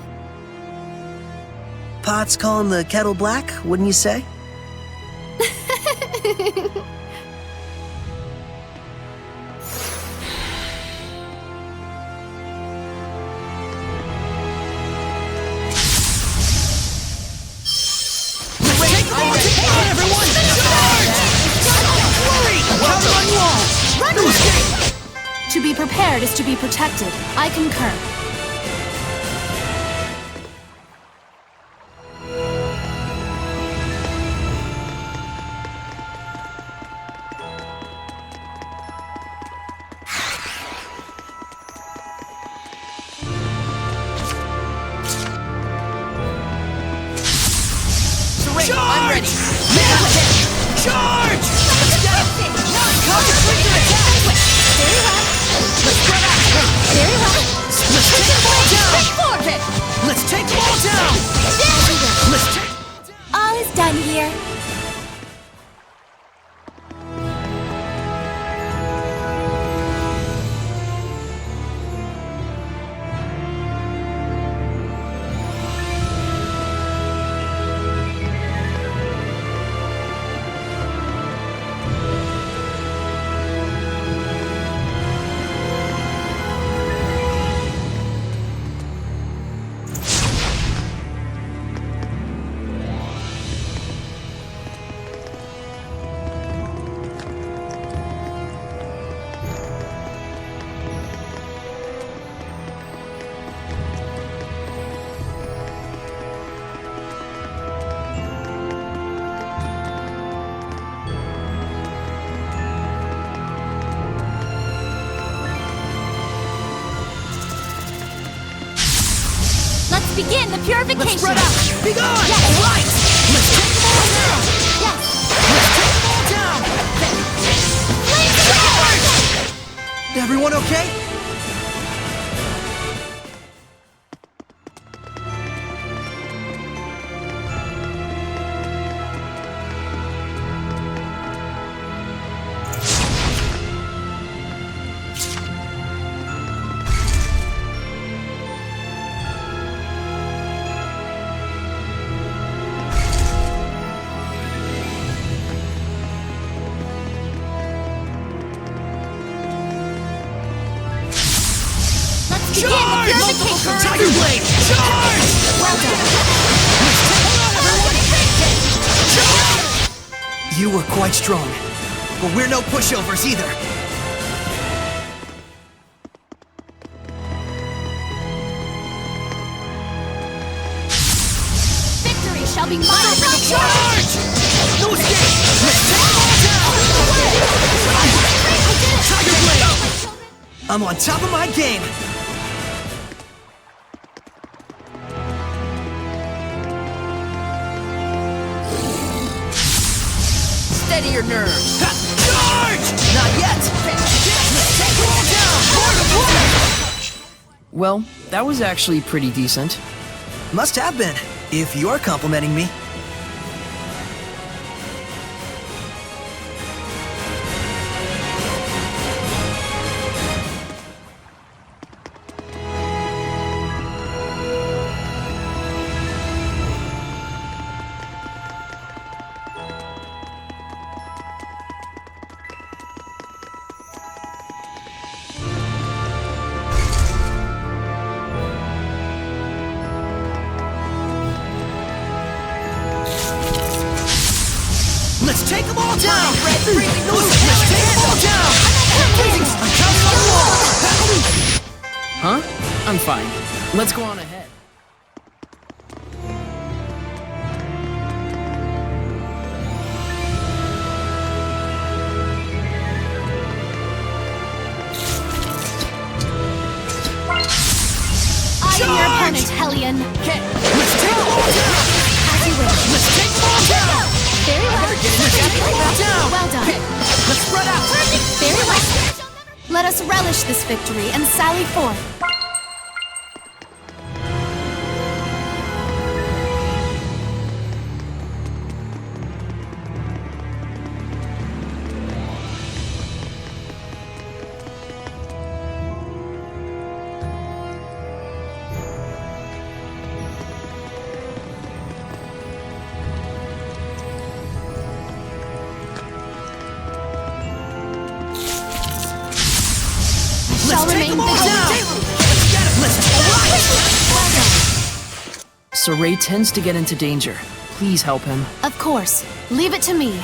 Pot's calling the kettle black, wouldn't you say? Everyone, charge!
To be prepared is to be protected. I concur.
I'm ready.
Charge!
Let's go! Concentrate your attack!
Very well.
Let's spread out!
Very well.
Let's take them all down!
Straightforward.
Let's take them all down! Let's take...
All is done here. Let's begin the purification.
Let's spread out! Be gone!
Yes.
All right! Let's take them all down!
Yes.
Let's take them all down!
Flames
Everyone okay?
Begin the purification.
Tiger Blade! Charge!
Well done.
You were quite strong, but we're no pushovers either.
Victory shall be mine.
Charge! No escape! Let's take them all down! Tiger Blade! I'm on top of my game!
Steady your nerves.
Charge! Not yet! Let's take them all down!
Well, that was actually pretty decent.
Must have been, if you're complimenting me. Let's take them all down! Let's take them all down! Please, I'm counting on you all!
Huh? I'm fine. Let's go on ahead.
I am your opponent, Hellion.
Let's take them all down!
As you wish.
Let's take them all down!
Very well.
Let's take them all down!
Well done.
Let's spread out!
Very well. Let us relish this victory and sally forth. Shall remain vigilant.
Saray tends to get into danger. Please help him.
Of course. Leave it to me.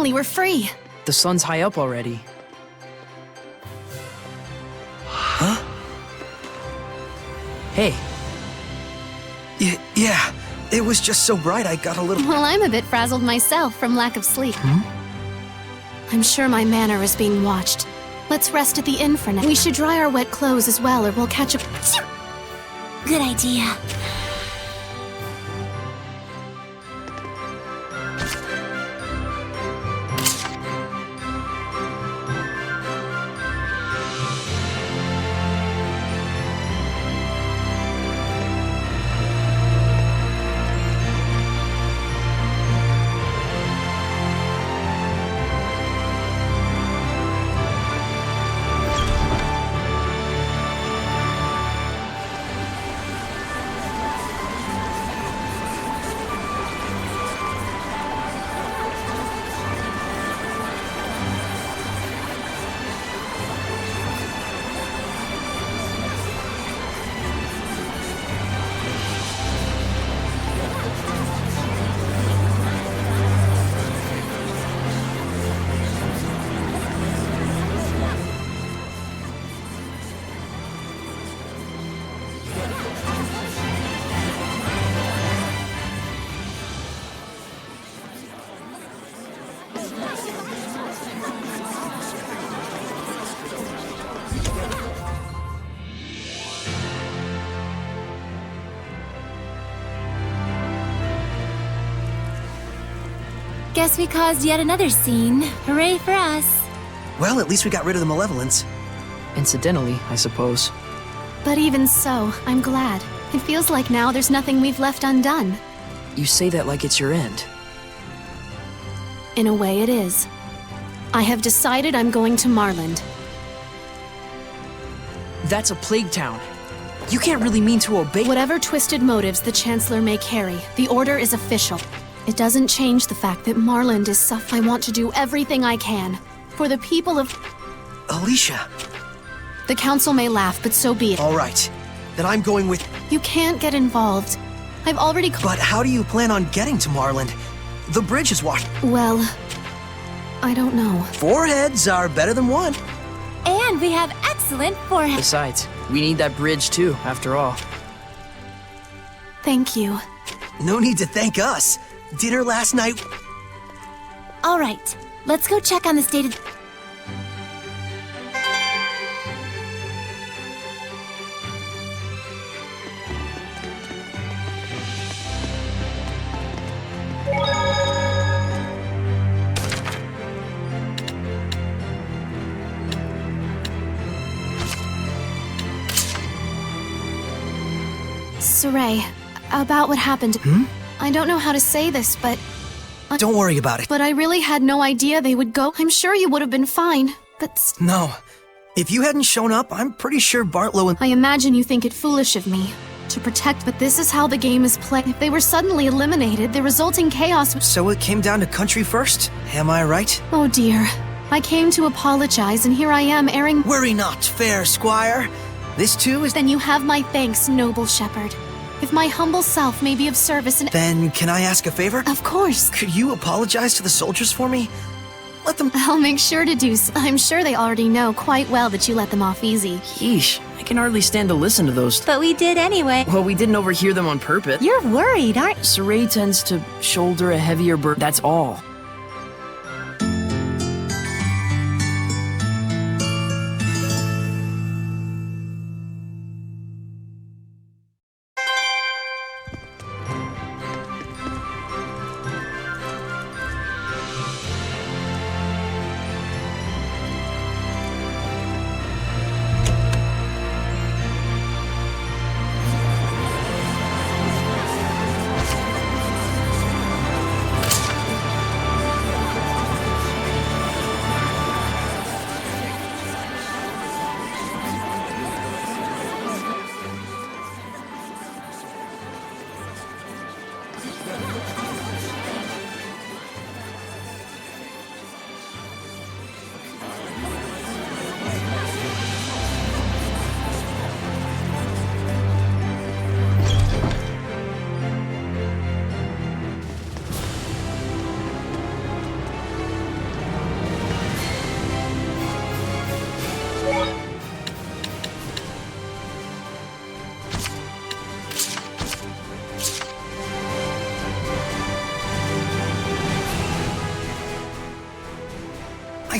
Finally, we're free.
The sun's high up already.
Huh?
Hey.
Yeah, it was just so bright I got a little...
Well, I'm a bit frazzled myself from lack of sleep. I'm sure my manor is being watched. Let's rest at the inn for now. We should dry our wet clothes as well, or we'll catch a...
Good idea. Guess we caused yet another scene. Hooray for us.
Well, at least we got rid of the malevolence.
Incidentally, I suppose.
But even so, I'm glad. It feels like now there's nothing we've left undone.
You say that like it's your end.
In a way, it is. I have decided I'm going to Marland.
That's a plague town. You can't really mean to obey—
Whatever twisted motives the Chancellor may carry, the order is official. It doesn't change the fact that Marland is I want to do everything I can. For the people of...
Alicia!
The Council may laugh, but so be it.
All right. Then I'm going with...
You can't get involved. I've already...
But how do you plan on getting to Marland? The bridge is washed.
Well... I don't know.
4 heads are better than 1.
And we have excellent foreheads.
Besides, we need that bridge too, after all.
Thank you.
No need to thank us. Dinner last night...
All right, let's go check on the state of...
Saray, about what happened... I don't know how to say this, but...
Don't worry about it.
But I really had no idea they would go. I'm sure you would have been fine, but...
No. If you hadn't shown up, I'm pretty sure Bartlow and...
I imagine you think it foolish of me to protect, but this is how the game is played. If they were suddenly eliminated, the resulting chaos would...
So it came down to country first? Am I right?
Oh dear. I came to apologize, and here I am airing...
Worry not, fair squire. This too is...
Then you have my thanks, noble shepherd. If my humble self may be of service in...
Then can I ask a favor?
Of course.
Could you apologize to the soldiers for me? Let them...
I'll make sure to do so. I'm sure they already know quite well that you let them off easy.
Yeesh, I can hardly stand to listen to those...
But we did anyway.
Well, we didn't overhear them on purpose.
You're worried, aren't you?
Saray tends to shoulder a heavier burden, that's all.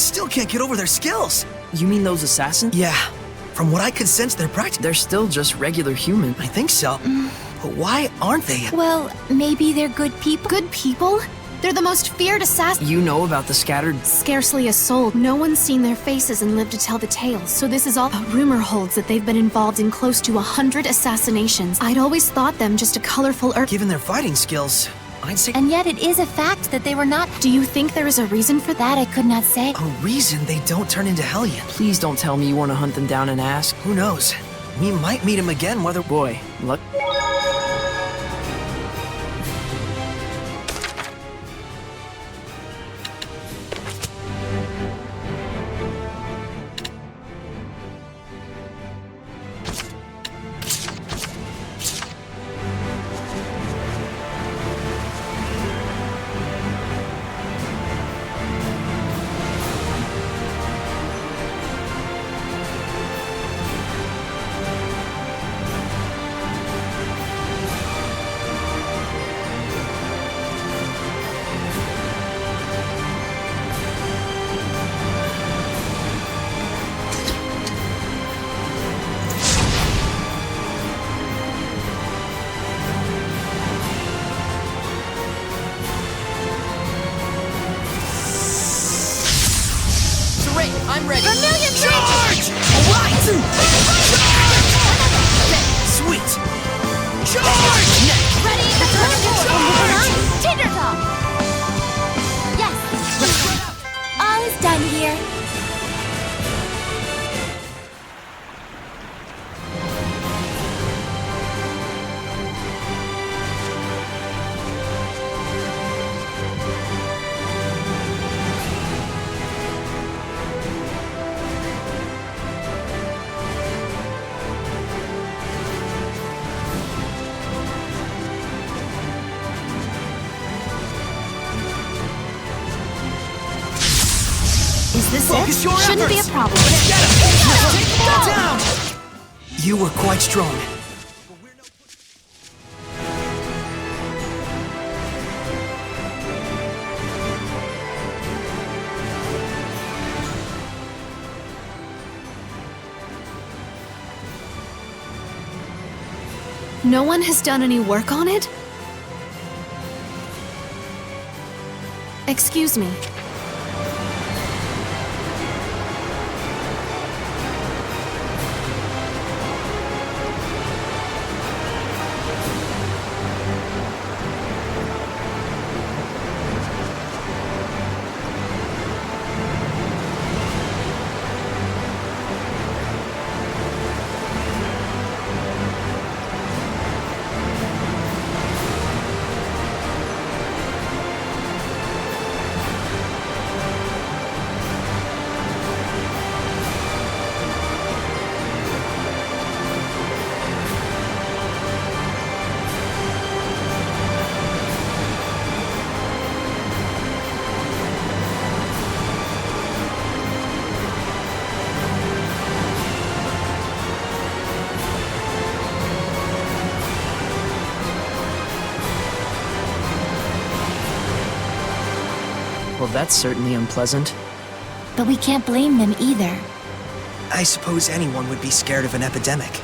still can't get over their skills.
You mean those assassins?
Yeah. From what I could sense, they're practically...
They're still just regular human.
I think so. But why aren't they?
Well, maybe they're good people.
Good people? They're the most feared assassins.
You know about the scattered...
Scarcely a soul. No one's seen their faces and lived to tell the tales, so this is all... A rumor holds that they've been involved in close to 100 assassinations. I'd always thought them just a colorful
Given their fighting skills, I'd say...
And yet it is a fact that they were not...
Do you think there is a reason for
that? I could not say.
A reason they don't turn into Hellion?
Please don't tell me you want to hunt them down and ask.
Who knows? We might meet him again, whether...
Boy, look... I'm ready.
Vermilion
Charge! Right! Sweet! Charge!
Ready? Charge! Tinder Top! Yes! All is done here.
Is this
Focus
it?
your
Shouldn't be a
efforts.
problem.
Let's get him! Take them all down! You were quite strong.
No one has done any work on it? Excuse me.
Well, that's certainly unpleasant.
But we can't blame them either.
I suppose anyone would be scared of an epidemic.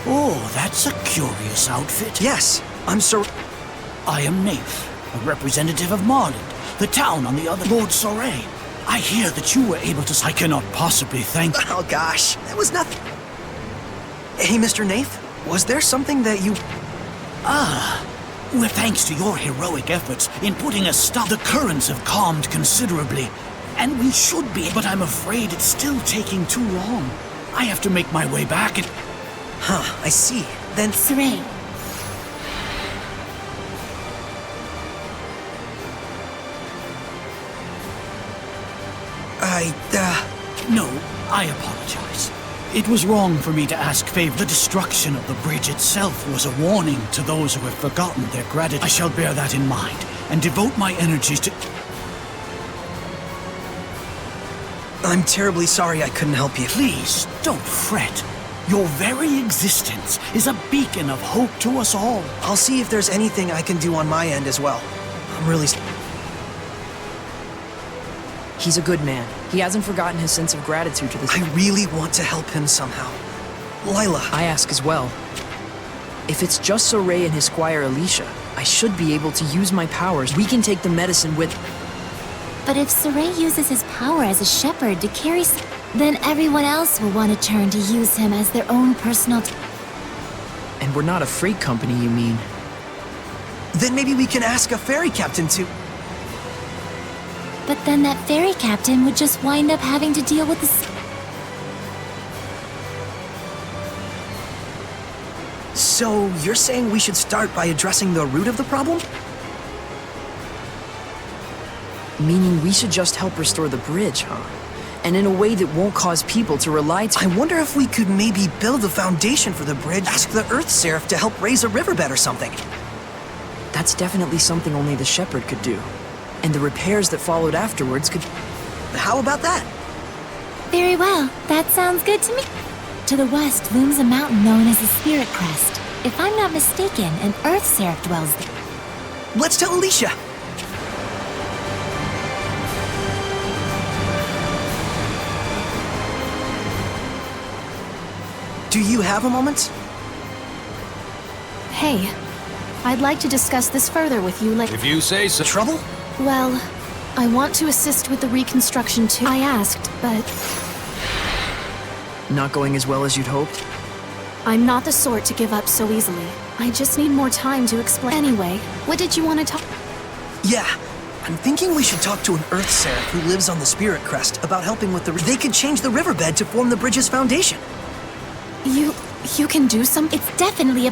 Oh, that's a curious outfit.
Yes, I'm Sir...
I am Naif, a representative of Marland, the town on the other... Lord Soray, I hear that you were able to... I cannot possibly thank...
Oh gosh, that was nothing. Hey, Mr. Naif, was there something that you...
Well, thanks to your heroic efforts in putting a stop... The currents have calmed considerably, and we should be... But I'm afraid it's still taking too long. I have to make my way back and...
Huh, I see. Then...
Saray.
No, I apologize. It was wrong for me to ask favor. The destruction of the bridge itself was a warning to those who have forgotten their gratitude. I shall bear that in mind and devote my energies to...
I'm terribly sorry I couldn't help you.
Please, don't fret. Your very existence is a beacon of hope to us all.
I'll see if there's anything I can do on my end as well. I'm really...
He's a good man. He hasn't forgotten his sense of gratitude to this...
I really want to help him somehow. Lila.
I ask as well. If it's just Soray and his squire Alicia, I should be able to use my powers. We can take the medicine with...
But if Soray uses his power as a shepherd to carry... then everyone else will want to turn to use him as their own personal...
And we're not a freight company, you mean?
Then maybe we can ask a ferry captain to...
But then that ferry captain would just wind up having to deal with the...
So, you're saying we should start by addressing the root of the problem?
Meaning we should just help restore the bridge, huh? And in a way that won't cause people to rely to...
I wonder if we could maybe build the foundation for the bridge, ask the Earth Seraph to help raise a riverbed or something.
That's definitely something only the shepherd could do. And the repairs that followed afterwards could...
How about that?
Very well. That sounds good to me. To the west looms a mountain known as the Spirit Crest. If I'm not mistaken, an Earth Seraph dwells there.
Let's tell Alicia! Do you have a moment?
Hey, I'd like to discuss this further with you later.
If you say so.
Trouble?
Well, I want to assist with the reconstruction too. I asked, but...
Not going as well as you'd hoped?
I'm not the sort to give up so easily. I just need more time to explain. Anyway, what did you want to talk...
Yeah, I'm thinking we should talk to an Earth Seraph who lives on the Spirit Crest about helping with the... They could change the riverbed to form the bridge's foundation.
You can do something?
It's definitely a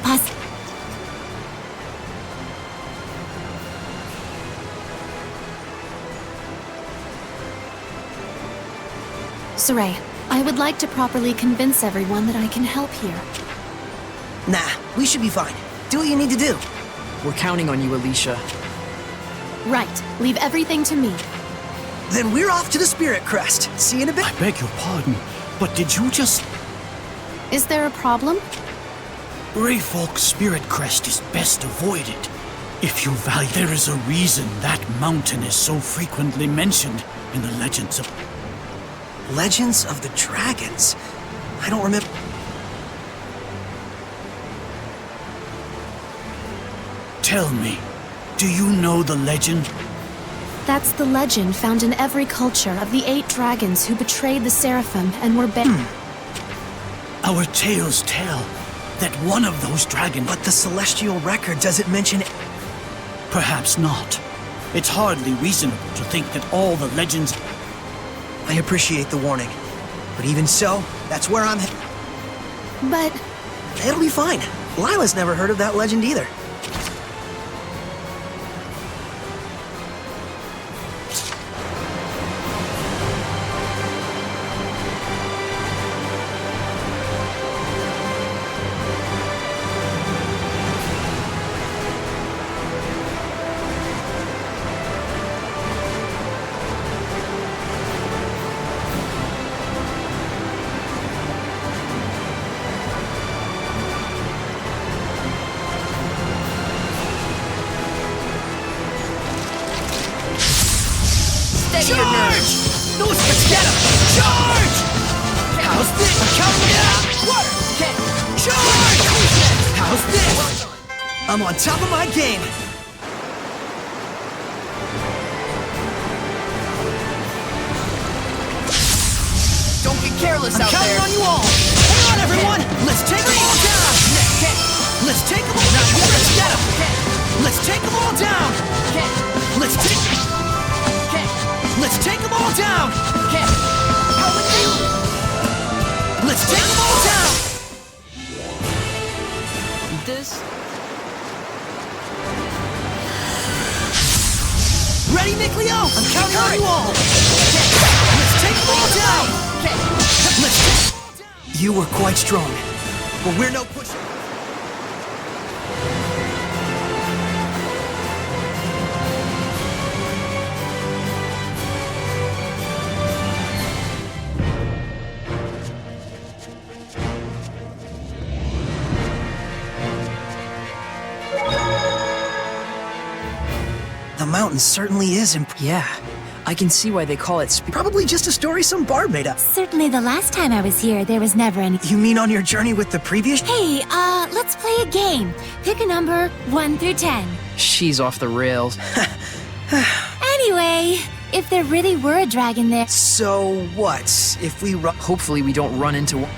Soray, I would like to properly convince everyone that I can help here.
Nah, we should be fine. Do what you need to do.
We're counting on you, Alicia.
Right. Leave everything to me.
Then we're off to the Spirit Crest. See you in a bit.
I beg your pardon, but did you just...
Is there a problem?
Rayfolk's Spirit Crest is best avoided. If you value... There is a reason that mountain is so frequently mentioned in the legends of...
Legends of the Dragons? I don't remember...
Tell me, do you know the legend?
That's the legend found in every culture of the 8 dragons who betrayed the Seraphim and were banned.
Our tales tell that one of those dragons...
But the Celestial Record doesn't mention it.
Perhaps not. It's hardly reasonable to think that all the legends...
I appreciate the warning. But even so, that's where I'm...
But...
It'll be fine. Lila's never heard of that legend either.
Steady your nerves! Those let's get him! Charge! How's this? I'm counting it out! What? Okay. Charge! How's this?
I'm on top of my game!
Don't get careless out there!
I'm counting on you all! Hang on, everyone! Let's take them all down! Let's take them all down! Let's get them! Let's take them all down! Let's take... Let's take them all down!
How would you?
Let's take them all down!
This...
Ready, Nick Leo? I'm counting on you all! Let's take You were quite strong, but we're no pushover. The mountain certainly is
Yeah, I can see why they call it
probably just a story some bard made up.
Certainly the last time I was here, there was never any.
You mean on your journey with the previous?
Hey, let's play a game. Pick a number 1 through 10.
She's off the rails.
Anyway, if there really were a dragon there.
So what? If we
Hopefully we don't run into one.